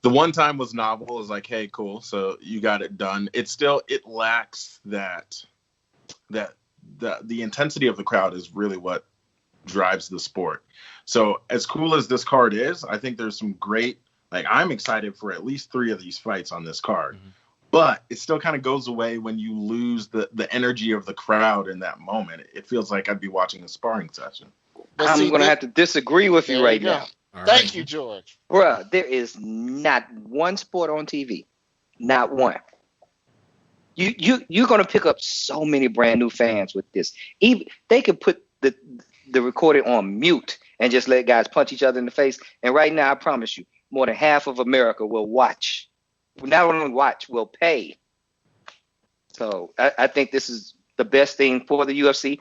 the one time was novel. It's like, hey, cool, so you got it done. It lacks that the intensity of the crowd is really what drives the sport. So as cool as this card is, I think there's some great, like, I'm excited for at least 3 of these fights on this card. Mm-hmm. But it still kind of goes away when you lose the energy of the crowd in that moment. It feels like I'd be watching a sparring session. I'm going to have to disagree with you right now. Thank you, George. Bruh, there is not one sport on TV. Not one. You're going to pick up so many brand new fans with this. Even they could put the recording on mute and just let guys punch each other in the face. And right now, I promise you, more than half of America will watch. Not only watch, will pay. So I think this is the best thing for the UFC.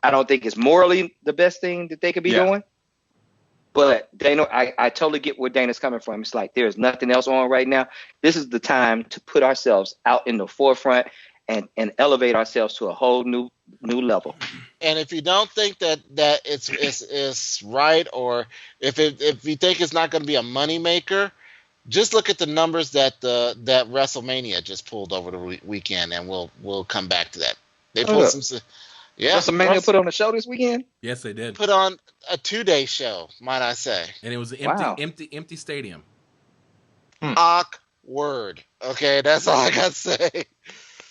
I don't think it's morally the best thing that they could be doing. But Dana, I totally get where Dana's coming from. It's like there's nothing else on right now. This is the time to put ourselves out in the forefront and elevate ourselves to a whole new level. And if you don't think that it's right, or if you think it's not going to be a moneymaker, just look at the numbers that WrestleMania just pulled over the weekend, and we'll come back to that. They pulled some. Yeah, WrestleMania put on a show this weekend. Yes, they did. Put on a 2-day show, might I say? And it was an empty stadium. Awkward. Okay, that's all I got to say.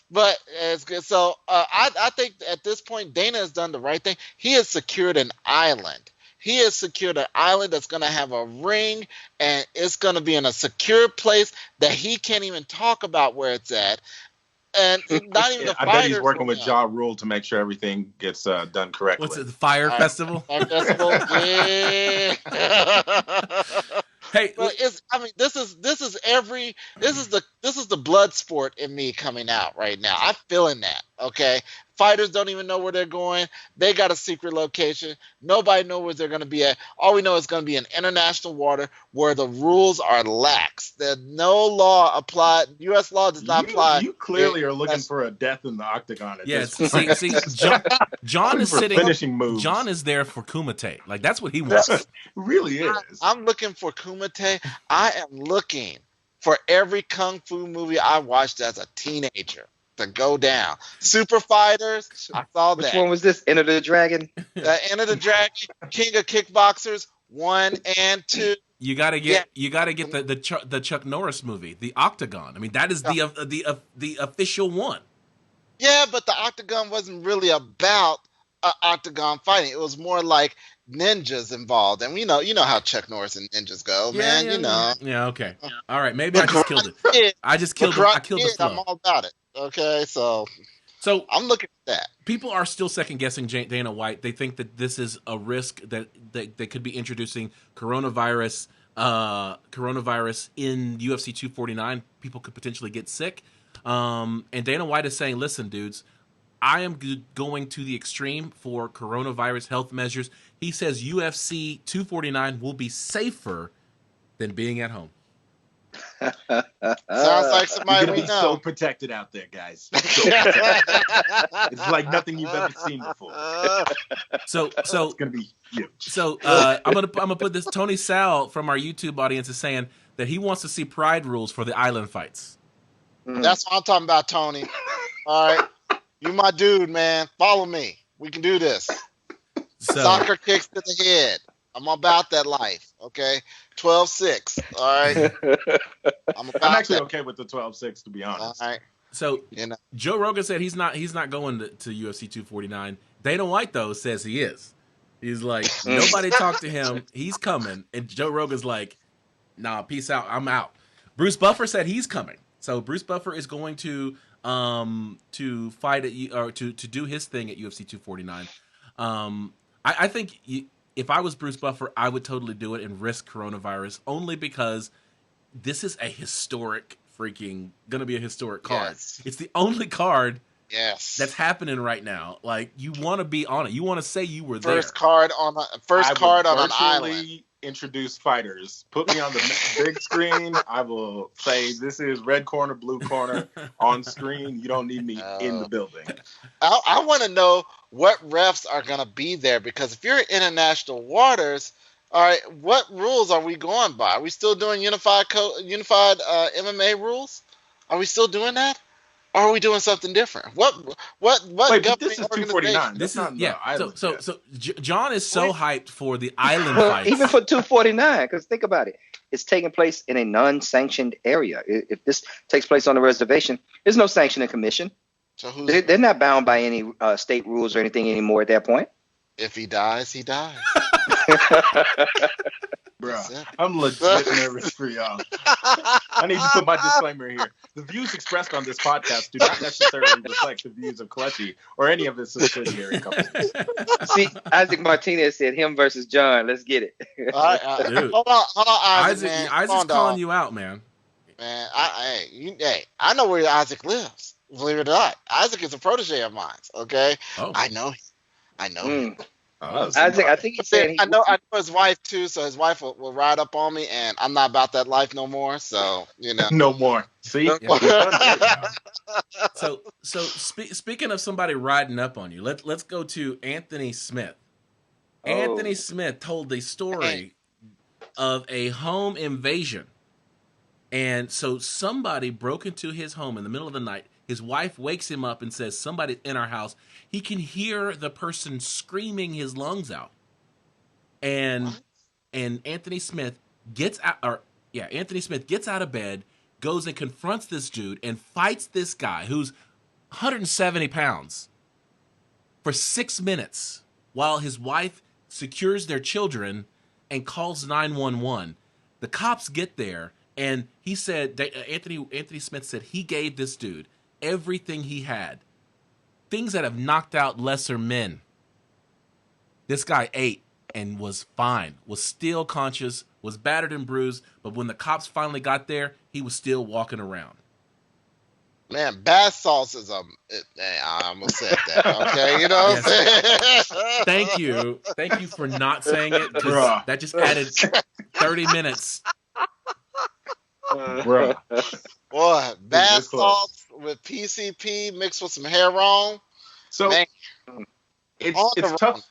But it's good. So I think at this point, Dana has done the right thing. He has secured an island. He has secured an island that's going to have a ring, and it's going to be in a secure place that he can't even talk about where it's at. And not even the I bet he's fighters working will with know. Ja Rule to make sure everything gets done correctly. What's it? The Fire Festival? Fire Festival, yeah. Hey, But it's, I mean, this is the blood sport in me coming out right now. I'm feeling that. Okay, fighters don't even know where they're going. They got a secret location. Nobody knows where they're going to be at. All we know is going to be in international water where the rules are lax. There's no law applied. U.S. law does not apply. You clearly are looking for a death in the octagon. At yes. this point. See, John is For sitting. finishing moves. John is there for Kumite. Like that's what he wants. really is. I'm looking for Kumite. I am looking for every kung fu movie I watched as a teenager to go down. Super Fighters, I saw Which that. one was this? Enter the Dragon? Enter the Dragon, King of Kickboxers 1 and 2. You gotta get the Chuck Norris movie, The Octagon. I mean, that is the official one. Yeah, but the Octagon wasn't really about octagon fighting. It was more like ninjas involved, and you know how Chuck Norris and ninjas go, man. You know. Yeah. Okay. All right. Maybe I just killed it. I killed the flow. I'm all about it. Okay, so I'm looking at that. People are still second guessing Dana White. They think that this is a risk that they could be introducing coronavirus in UFC 249. People could potentially get sick. And Dana White is saying, listen, dudes, I am going to the extreme for coronavirus health measures. He says UFC 249 will be safer than being at home. Sounds like somebody You're we gonna be know. so protected out there, guys. It's like nothing you've ever seen before. So It's gonna be huge. So I'm gonna put this. Tony Sal from our YouTube audience is saying that he wants to see pride rules for the island fights. That's what I'm talking about, Tony. All right, you my dude, man. Follow me. We can do this. So, Soccer kicks to the head. I'm about that life. Okay, 12-6. All right. I'm actually okay with the 12-6, to be honest. All right. So You know. Joe Rogan said he's not going to UFC 249. Dana White though says he is. He's like, nobody talked to him. He's coming, and Joe Rogan's like, nah, peace out. I'm out. Bruce Buffer said he's coming. So Bruce Buffer is going to fight or to do his thing at UFC 249. I think if I was Bruce Buffer, I would totally do it and risk coronavirus only because this is a historic going to be a historic card. Yes. It's the only card Yes. that's happening right now. Like, you want to be on it. You want to say you were First there. card on an island. Introduce fighters. Put me on the big screen. I will say this is red corner, blue corner on screen. You don't need me in the building. I want to know what refs are going to be there, because if you're in international waters, all right, what rules are we going by? Are we still doing unified MMA rules? Are we still doing that? Or are we doing something different? What Wait, but governing this is organization? 249. This is That's not island So yet. John is so hyped for the island Well, fights. even for 249, because think about it. It's taking place in a non-sanctioned area. If this takes place on a reservation, there's no sanctioning commission. So They're not bound by any state rules or anything anymore at that point. if he dies, he dies. Bruh, I'm legit nervous for y'all. I need to put my disclaimer here. The views expressed on this podcast do not necessarily reflect the views of Clutchy or any of his subsidiary companies. See, Isaac Martinez said him versus John. Let's get it. All right, Dude. hold on, Isaac, man. Come Isaac's on, calling dog. you out, man. Man, I know where Isaac lives. Believe it or not, Isaac is a protege of mine. Okay, Oh. I know him. Isaac, I think he said I know his wife too, so his wife will ride up on me, and I'm not about that life no more. So No more. See? So speaking of somebody riding up on you, let's go to Anthony Smith. Oh. Anthony Smith told the story of a home invasion. And so somebody broke into his home in the middle of the night. His wife wakes him up and says, somebody's in our house. He can hear the person screaming his lungs out. And Anthony Smith gets out of bed, goes and confronts this dude and fights this guy who's 170 pounds, for 6 minutes while his wife secures their children and calls 911. The cops get there, and he said, Anthony Smith said he gave this dude everything he had. Things that have knocked out lesser men. This guy ate and was fine, was still conscious, was battered and bruised, but when the cops finally got there, he was still walking around. Man, bath salts is I almost said that. Okay, you know what I'm saying? Thank you for not saying it. That just added 30 minutes. Bro. Boy, bath salts with PCP mixed with some harrowing. So man, it's tough.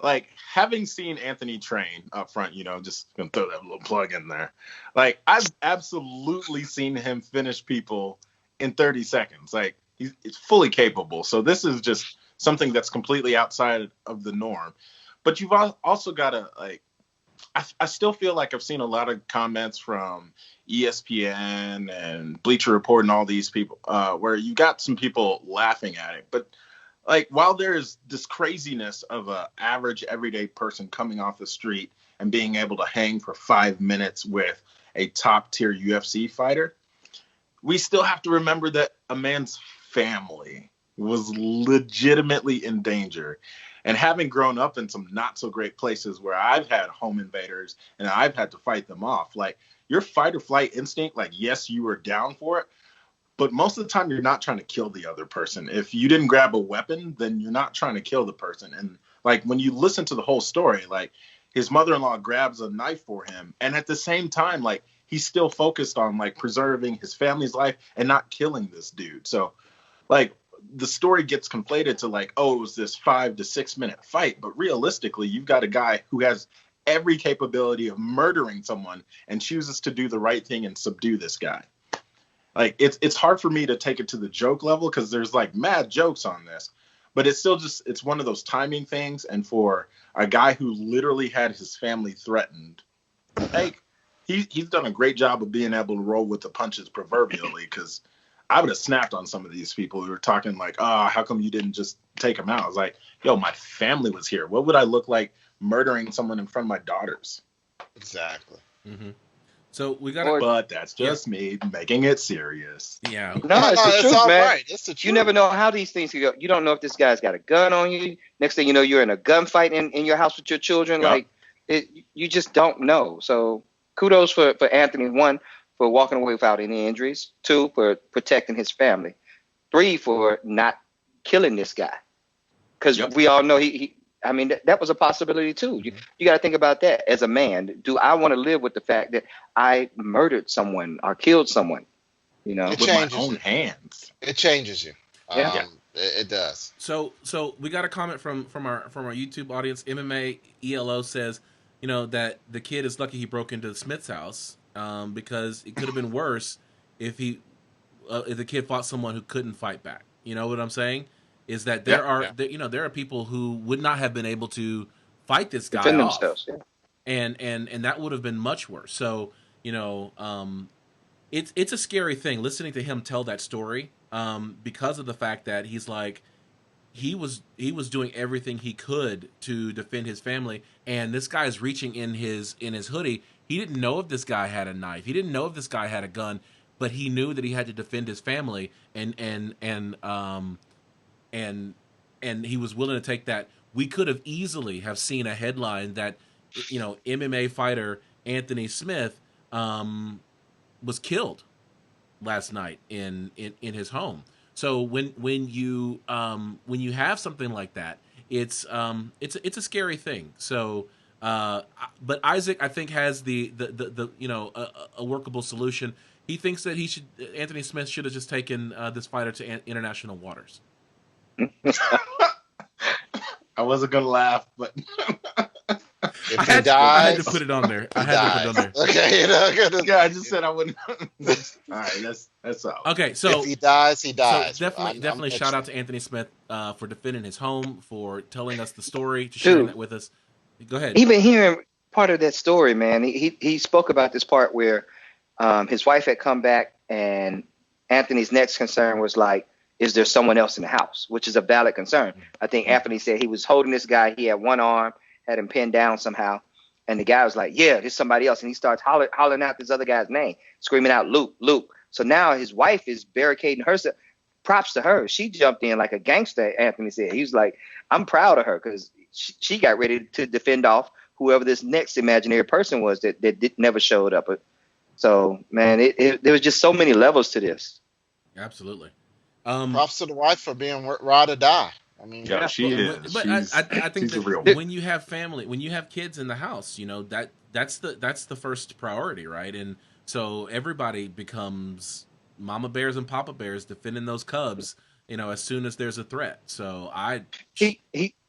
Like, having seen Anthony train up front, just gonna throw that little plug in there. Like, I've absolutely seen him finish people in 30 seconds. Like, he's fully capable. So this is just something that's completely outside of the norm. But you've also got to, like, I still feel like I've seen a lot of comments from ESPN and Bleacher Report and all these people where you got some people laughing at it. But, like, while there's this craziness of an average everyday person coming off the street and being able to hang for 5 minutes with a top tier UFC fighter, we still have to remember that a man's family was legitimately in danger. And having grown up in some not so great places where I've had home invaders and I've had to fight them off, like, your fight or flight instinct, like, yes, you were down for it, but most of the time you're not trying to kill the other person. If you didn't grab a weapon, then you're not trying to kill the person. And, like, when you listen to the whole story, like, his mother-in-law grabs a knife for him, and at the same time, like, he's still focused on, like, preserving his family's life and not killing this dude. So, like, the story gets conflated to, like, oh, it was this 5 to 6 minute fight. But realistically, you've got a guy who has every capability of murdering someone and chooses to do the right thing and subdue this guy. Like, it's hard for me to take it to the joke level because there's, like, mad jokes on this. But it's still just, it's one of those timing things. And for a guy who literally had his family threatened, like, he's done a great job of being able to roll with the punches proverbially, because I would have snapped on some of these people who were talking like, how come you didn't just take him out? I was like, yo, my family was here. What would I look like murdering someone in front of my daughters? Exactly. Mm-hmm. So we got, but that's just me making it serious. Yeah. No, it's the truth, man. Right. It's the truth. You never know how these things can go. You don't know if this guy's got a gun on you. Next thing you know, you're in a gunfight in your house with your children. Yep. Like, you just don't know. So kudos for Anthony, 1, for walking away without any injuries, 2, for protecting his family, 3, for not killing this guy. Because we all know that was a possibility too. You got to think about that as a man. Do I want to live with the fact that I murdered someone or killed someone? It with my own hands. It changes you. Yeah. It does. So we got a comment from our YouTube audience. MMA ELO says, that the kid is lucky he broke into Smith's house, because it could have been worse if the kid fought someone who couldn't fight back. You know what I'm saying? Is that there are people who would not have been able to fight this guy defend off, themselves, and that would have been much worse. So it's a scary thing listening to him tell that story, because of the fact that he's like, he was doing everything he could to defend his family, and this guy is reaching in his hoodie. He didn't know if this guy had a knife. He didn't know if this guy had a gun, but he knew that he had to defend his family, and he was willing to take that. We could have easily have seen a headline that, MMA fighter Anthony Smith was killed last night in his home. So when you have something like that, it's a scary thing. So but Isaac, I think, has the a workable solution. He thinks that Anthony Smith should have just taken this fighter to international waters. I wasn't gonna laugh, but if he dies, I had to put it on there. Okay, yeah, I just said I wouldn't. All right, that's all. Okay, so if he dies, he dies. So definitely shout out to Anthony Smith for defending his home, for telling us the story, to sharing that with us. Go ahead. Even hearing part of that story, man, he spoke about this part where his wife had come back, and Anthony's next concern was like, is there someone else in the house, which is a valid concern. I think Anthony said he was holding this guy. He had one arm, had him pinned down somehow. And the guy was like, yeah, there's somebody else. And he starts hollering out this other guy's name, screaming out, Luke, Luke. So now his wife is barricading herself. Props to her. She jumped in like a gangster, Anthony said. He was like, I'm proud of her because she got ready to defend off whoever this next imaginary person was that never showed up. So, man, there was just so many levels to this. Absolutely. Props to the wife for being ride or die. I mean, Yeah, she is. But I think she's a real that when you have family, when you have kids in the house, you know, that's the first priority, right? And so everybody becomes mama bears and papa bears defending those cubs, you know, as soon as there's a threat. So he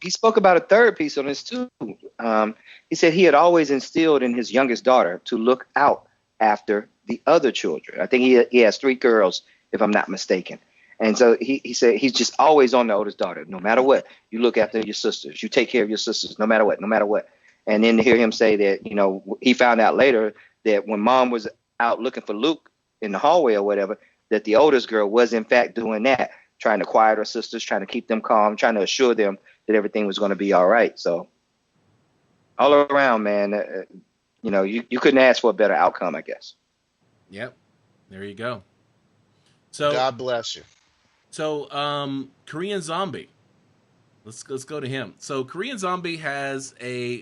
spoke about a third piece on this too. He said he had always instilled in his youngest daughter to look out after the other children. I think he has 3 girls, if I'm not mistaken. And so he said he's just always on the oldest daughter. No matter what, you look after your sisters. You take care of your sisters, no matter what, no matter what. And then to hear him say that, you know, he found out later that when mom was out looking for Luke in the hallway or whatever, that the oldest girl was in fact doing that, trying to quiet her sisters, trying to keep them calm, trying to assure them that everything was going to be all right. So all around, man, you know, you couldn't ask for a better outcome, I guess. Yep. There you go. So God bless you. So, Korean Zombie. Let's go to him. So, Korean Zombie has a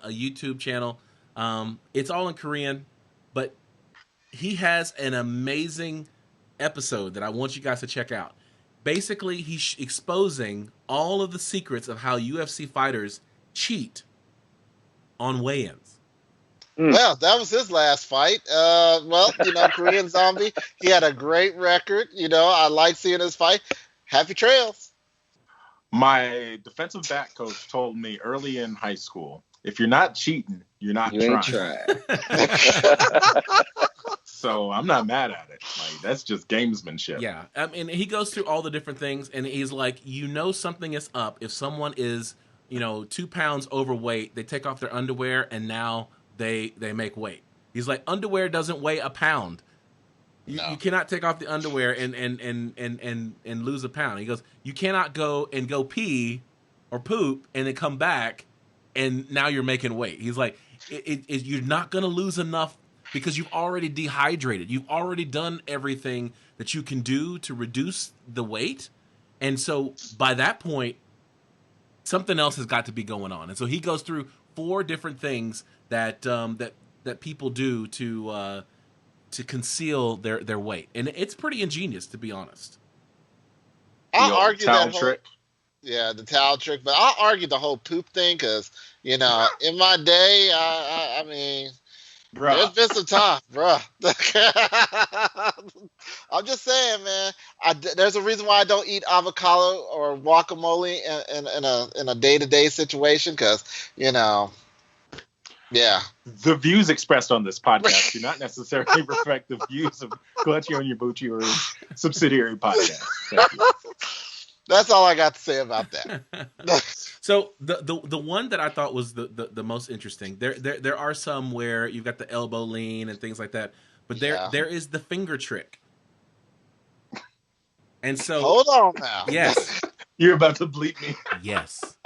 YouTube channel. It's all in Korean, but he has an amazing episode that I want you guys to check out. Basically, he's exposing all of the secrets of how UFC fighters cheat on weigh-ins. Well, that was his last fight. Well, you know, Korean Zombie, he had a great record. You know, I like seeing his fight. Happy trails. My defensive back coach told me early in high school, if you're not cheating, you're not trying. So I'm not mad at it. Like, that's just gamesmanship. Yeah. I mean, he goes through all the different things, and he's like, you know something is up. If someone is, you know, 2 pounds overweight, they take off their underwear, and now they make weight. He's like, underwear doesn't weigh a pound. You cannot take off the underwear and lose a pound. He goes, you cannot go pee or poop and then come back and now you're making weight. He's like, you're not going to lose enough because you've already dehydrated. You've already done everything that you can do to reduce the weight. And so by that point, something else has got to be going on. And so he goes through 4 different things that people do to conceal their weight, and it's pretty ingenious, to be honest. I'll argue that towel trick. Yeah, the towel trick, but I'll argue the whole poop thing because, you know, in my day, I mean, there's been some time, bruh. I'm just saying, man. There's a reason why I don't eat avocado or guacamole in a day-to-day situation because, you know. Yeah. The views expressed on this podcast do not necessarily reflect the views of Gaethje Onyebuchi or his subsidiary podcast. That's all I got to say about that. So the one that I thought was the most interesting. There are some where you've got the elbow lean and things like that, but there is the finger trick. And so hold on now. Yes. You're about to bleep me. Yes.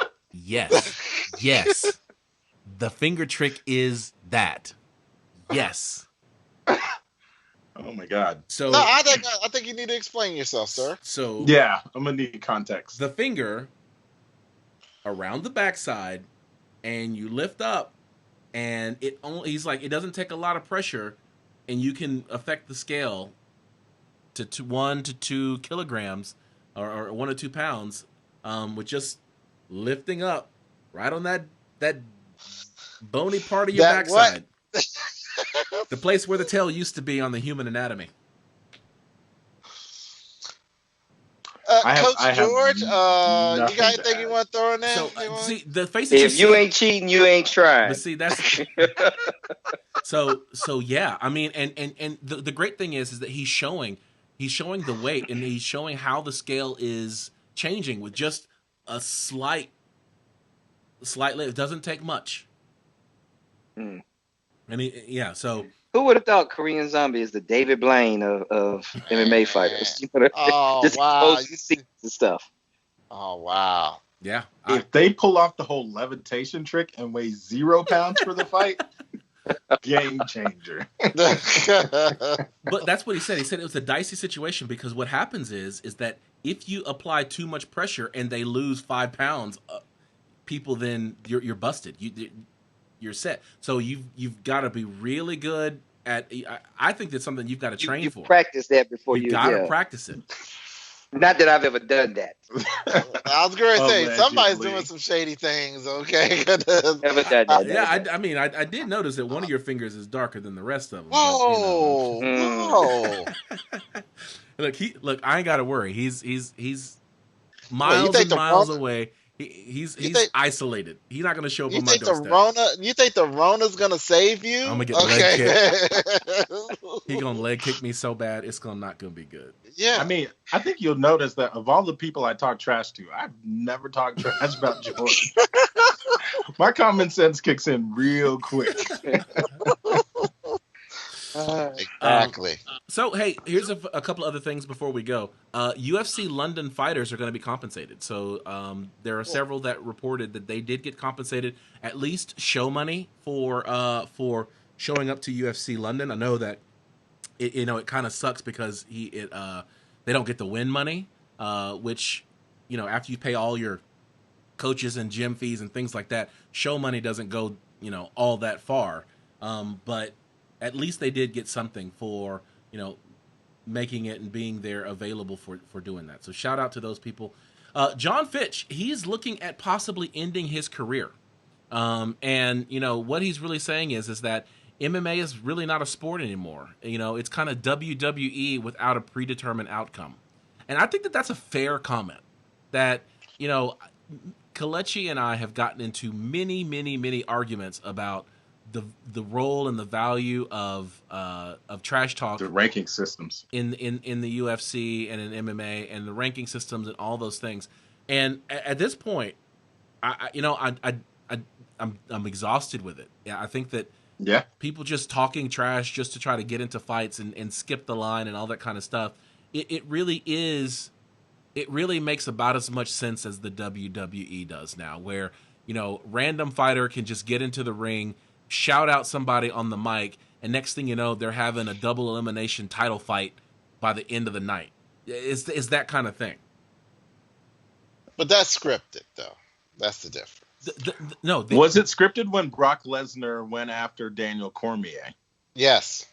The finger trick is that. Yes. Oh my God. So no, I think you need to explain yourself, sir. So yeah, I'm gonna need context. The finger around the backside, and you lift up, and he's like, it doesn't take a lot of pressure, and you can affect the scale to 1 to 2 kilograms or 1 or 2 pounds with just lifting up right on that bony part of your backside. The place where the tail used to be on the human anatomy. Coach George, you got anything you want to throw in there? So, see, the face if you ain't cheating, you ain't trying. But see, that's so yeah. I mean, and the great thing is that he's showing the weight, and he's showing how the scale is changing with just a slight lift. It doesn't take much. And so Who would have thought Korean Zombie is the David Blaine of MMA fighters? Oh, Just wow. exposing secrets and stuff. Oh, wow. Yeah. If they pull off the whole levitation trick and weigh 0 pounds for the fight, game changer. But that's what he said. He said it was a dicey situation because what happens is that if you apply too much pressure and they lose 5 pounds, people then you're busted. You're set. So you've got to be really good at. I think that's something you've got to train for. Practice that before you got to practice it. Not that I've ever done that. I was going to say somebody's doing some shady things. Okay. Never done that. Yeah, I mean, I did notice that one of your fingers is darker than the rest of them. Whoa! Whoa! Look, I ain't got to worry. He's miles and miles away. He's isolated. He's not going to show up on my doorstep. You think the Rona's going to save you? I'm going to get leg kicked. He's going to leg kick me so bad, it's not going to be good. Yeah. I mean, I think you'll notice that of all the people I talk trash to, I've never talked trash about Jordan. My common sense kicks in real quick. Exactly. So, hey, here's a couple other things before we go. UFC London fighters are going to be compensated. So there are several that reported that they did get compensated, at least show money for showing up to UFC London. I know that it kind of sucks because they don't get the win money, which after you pay all your coaches and gym fees and things like that, show money doesn't go all that far. But at least they did get something for, making it and being there available for doing that. So shout out to those people. John Fitch, he's looking at possibly ending his career. And what he's really saying is that MMA is really not a sport anymore. It's kind of WWE without a predetermined outcome. And I think that that's a fair comment. That, Kelechi and I have gotten into many, many, many arguments about the role and the value of trash talk, the ranking systems in the UFC and in MMA and the ranking systems and all those things. And at this point, I'm exhausted with it. Yeah, I think that people just talking trash just to try to get into fights and skip the line and all that kind of stuff. It really makes about as much sense as the WWE does now, where random fighter can just get into the ring, shout out somebody on the mic, and next thing you know, they're having a double elimination title fight by the end of the night. It's that kind of thing. But that's scripted, though. That's the difference. Was it scripted when Brock Lesnar went after Daniel Cormier? Yes.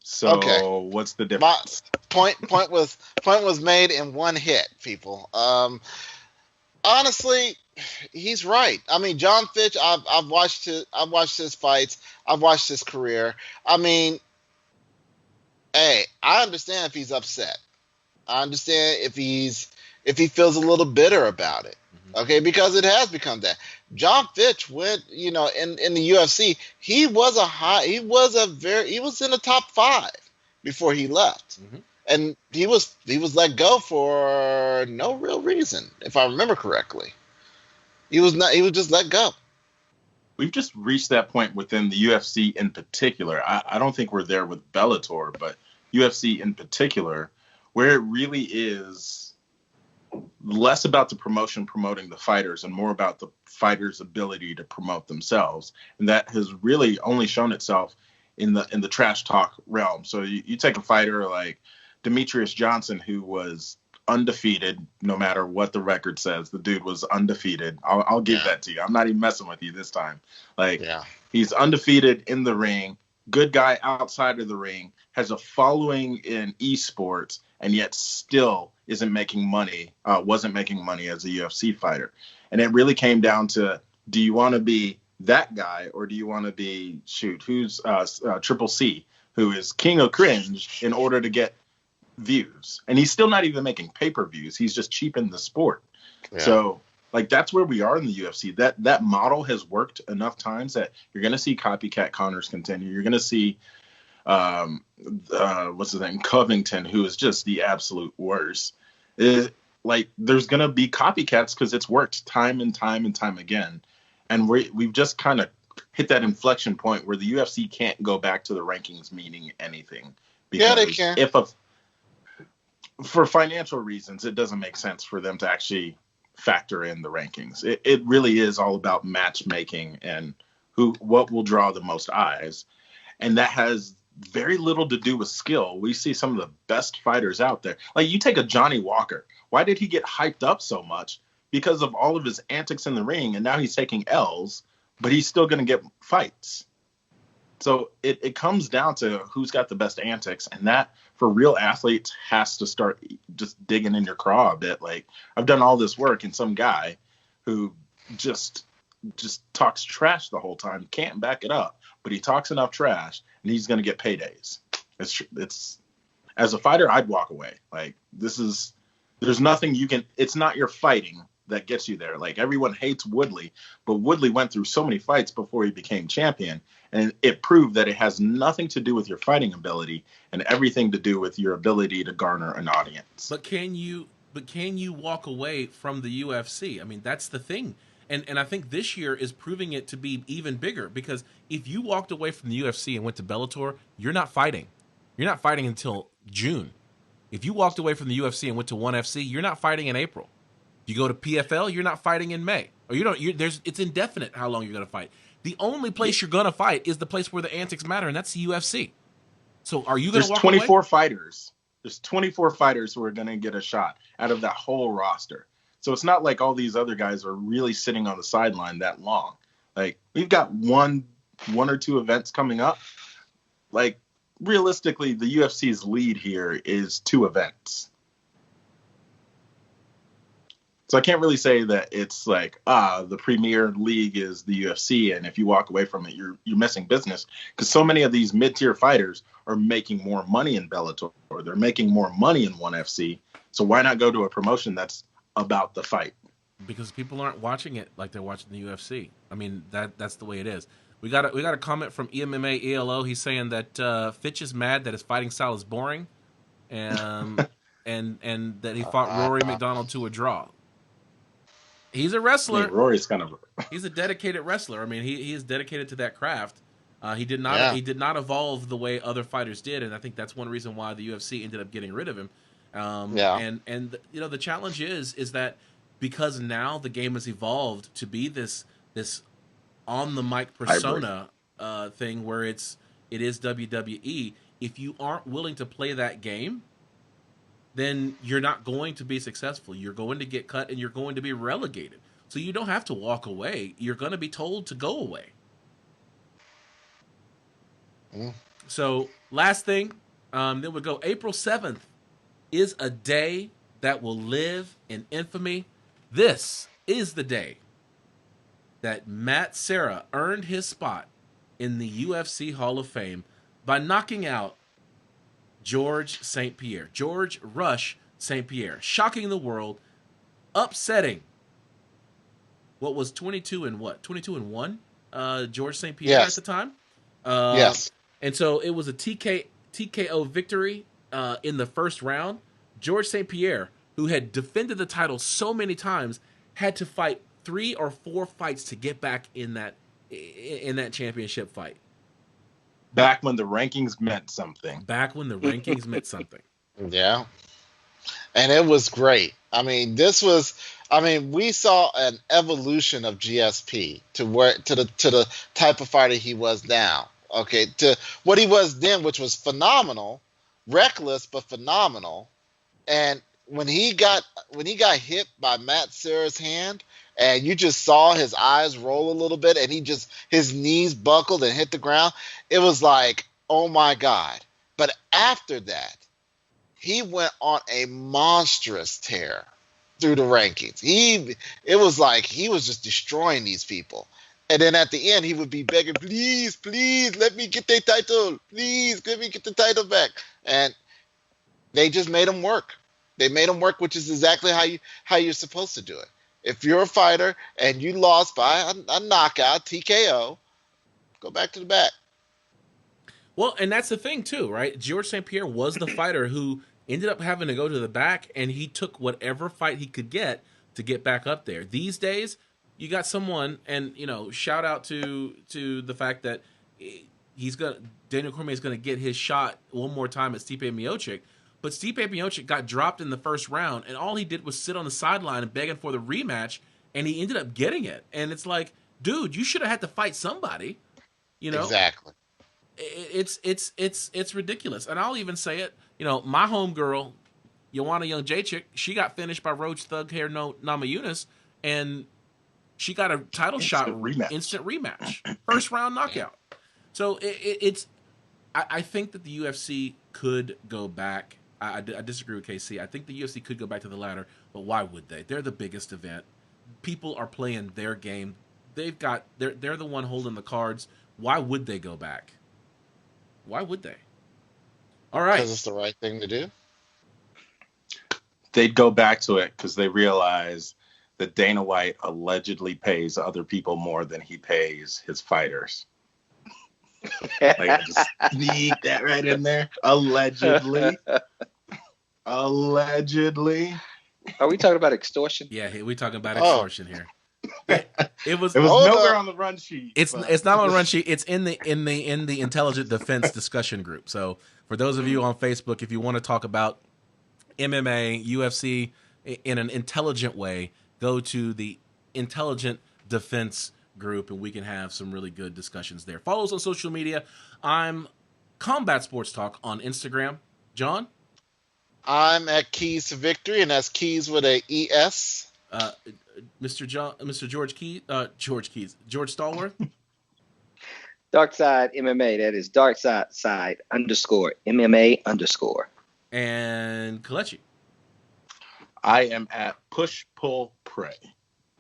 So what's the difference? My point was made in one hit, people. Honestly, he's right. I mean, John Fitch, I've watched his fights. I've watched his career. I mean, hey, I understand if he's upset. I understand if he feels a little bitter about it. Okay, because it has become that. John Fitch went, in the UFC, he was in the top 5 before he left. Mm-hmm. And he was let go for no real reason, if I remember correctly. He was just let go. We've just reached that point within the UFC in particular. I don't think we're there with Bellator, but UFC in particular, where it really is less about the promoting the fighters and more about the fighters' ability to promote themselves. And that has really only shown itself in the trash talk realm. So you take a fighter like Demetrius Johnson, who was undefeated no matter what the record says. The dude was undefeated. I'll give that to you. I'm not even messing with you this time. He's undefeated in the ring, good guy outside of the ring, has a following in esports, and yet still wasn't making money as a UFC fighter. And it really came down to, do you want to be that guy, or do you want to be, who's Triple C, who is king of cringe in order to get views? And he's still not even making pay-per-views. He's just cheaping the sport. Yeah. So that's where we are in the UFC. That model has worked enough times that you're going to see copycat Connors continue. You're going to see what's his name, Covington, who is just the absolute worst. There's going to be copycats because it's worked time and time and time again. And we've just kind of hit that inflection point where the UFC can't go back to the rankings meaning anything. Yeah, they can. For financial reasons, it doesn't make sense for them to actually factor in the rankings. It really is all about matchmaking and what will draw the most eyes. And that has very little to do with skill. We see some of the best fighters out there. Like, you take a Johnny Walker. Why did he get hyped up so much? Because of all of his antics in the ring, and now he's taking L's, but he's still going to get fights. So it comes down to who's got the best antics, and that, for real athletes, has to start just digging in your craw a bit. Like, I've done all this work, and some guy who just talks trash the whole time, can't back it up, but he talks enough trash, and he's going to get paydays. It's as a fighter, I'd walk away. Like, there's nothing you can. It's not your fighting that gets you there. Like, everyone hates Woodley, but Woodley went through so many fights before he became champion, and it proved that it has nothing to do with your fighting ability and everything to do with your ability to garner an audience. But can you walk away from the UFC? I mean, that's the thing. And I think this year is proving it to be even bigger, because if you walked away from the UFC and went to Bellator, you're not fighting. You're not fighting until June. If you walked away from the UFC and went to ONE FC, you're not fighting in April. If you go to PFL, you're not fighting in May. Or it's indefinite how long you're going to fight. The only place you're going to fight is the place where the antics matter, and that's the UFC. So are you going to walk away? There's 24 fighters. There's 24 fighters who are going to get a shot out of that whole roster. So it's not like all these other guys are really sitting on the sideline that long. Like, we've got one or two events coming up. Like, realistically, the UFC's lead here is 2 events. So I can't really say that it's like, the premier league is the UFC, and if you walk away from it, you're missing business, because so many of these mid-tier fighters are making more money in Bellator, or they're making more money in ONE FC. So why not go to a promotion that's about the fight? Because people aren't watching it like they're watching the UFC. I mean, that's the way it is. We got a comment from EMMA ELO. He's saying that Fitch is mad that his fighting style is boring, and that he fought Rory McDonald to a draw. He's a wrestler. Yeah, Rory's kind of he's a dedicated wrestler. I mean, he is dedicated to that craft. He did not evolve the way other fighters did, and I think that's one reason why the UFC ended up getting rid of him. And you know, the challenge is that because now the game has evolved to be this on the mic persona thing where it is WWE. If you aren't willing to play that game, then you're not going to be successful. You're going to get cut and you're going to be relegated. So you don't have to walk away. You're going to be told to go away. So last thing, then we go April 7th is a day that will live in infamy. This is the day that Matt Serra earned his spot in the UFC Hall of Fame by knocking out George St. Pierre. George Rush St. Pierre. Shocking the world. Upsetting what was 22-1? George St. Pierre at the time? Yes. And so it was a TKO victory in the first round. George St. Pierre, who had defended the title so many times, had to fight 3 or 4 fights to get back in that championship fight. Back when the rankings meant something. Yeah. And it was great. I mean, we saw an evolution of GSP to the type of fighter he was now. Okay, to what he was then, which was phenomenal, reckless but phenomenal. And when he got hit by Matt Serra's hand, and you just saw his eyes roll a little bit, and his knees buckled and hit the ground, it was like, oh my God. But after that, he went on a monstrous tear through the rankings. It was like he was just destroying these people. And then at the end, he would be begging, please, let me get the title. Please, let me get the title back. And they just made him work. They made him work, which is exactly how you're supposed to do it. If you're a fighter and you lost by a knockout, TKO, go back to the back. Well, and that's the thing, too, right? George St. Pierre was the fighter who ended up having to go to the back, and he took whatever fight he could get to get back up there. These days, you got someone, and shout out to the fact that Daniel Cormier is gonna get his shot one more time at Stipe Miocic, but Stipe Miocic got dropped in the first round, and all he did was sit on the sideline and begging for the rematch, and he ended up getting it. And it's like, dude, you should have had to fight somebody, Exactly. It's ridiculous. And I'll even say it, my homegirl, Joanna Young Jacek, she got finished by Roach Thug Hair Namajunas, and she got a title instant rematch, first round knockout. So I think that the UFC could go back. I disagree with KC. I think the UFC could go back to the ladder, but why would they? They're the biggest event. People are playing their game. They're the one holding the cards. Why would they go back? Why would they? All right. Because it's the right thing to do. They'd go back to it because they realize that Dana White allegedly pays other people more than he pays his fighters. Like, I just sneak that right in there. Allegedly. Allegedly. Are we talking about extortion? Yeah, we're talking about extortion here. It was nowhere on the run sheet. It's not on the run sheet. It's in the intelligent defense discussion group. So for those of you on Facebook, if you want to talk about MMA, UFC in an intelligent way, go to the intelligent defense group, and we can have some really good discussions there. Follow us on social media. I'm Combat Sports Talk on Instagram. John? I'm at Keys to Victory, and that's Keys with a ES. Mr. George Stallworth. Dark Side MMA. That is Dark Side _ MMA_. And Kelechi. I am at Push Pull Pray.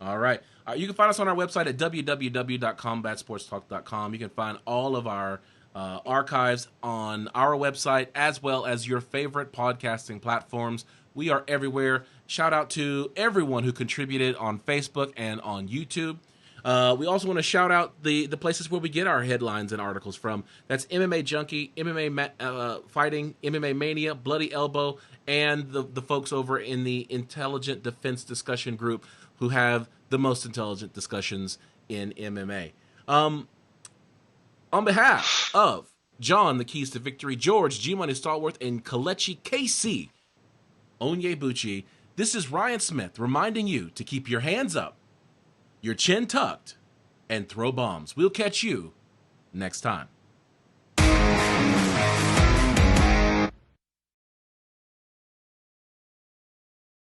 All right. You can find us on our website at www.combatsportstalk.com. You can find all of our archives on our website, as well as your favorite podcasting platforms. We are everywhere. Shout out to everyone who contributed on Facebook and on YouTube. We also want to shout out the places where we get our headlines and articles from. That's MMA Junkie, MMA Fighting, MMA Mania, Bloody Elbow, and the folks over in the Intelligent Defense Discussion Group who have the most intelligent discussions in MMA. On behalf of John, the Keys to Victory, George, G-Money Stallworth, and Kelechi KC Onyebuchi, this is Ryan Smith reminding you to keep your hands up, your chin tucked, and throw bombs. We'll catch you next time.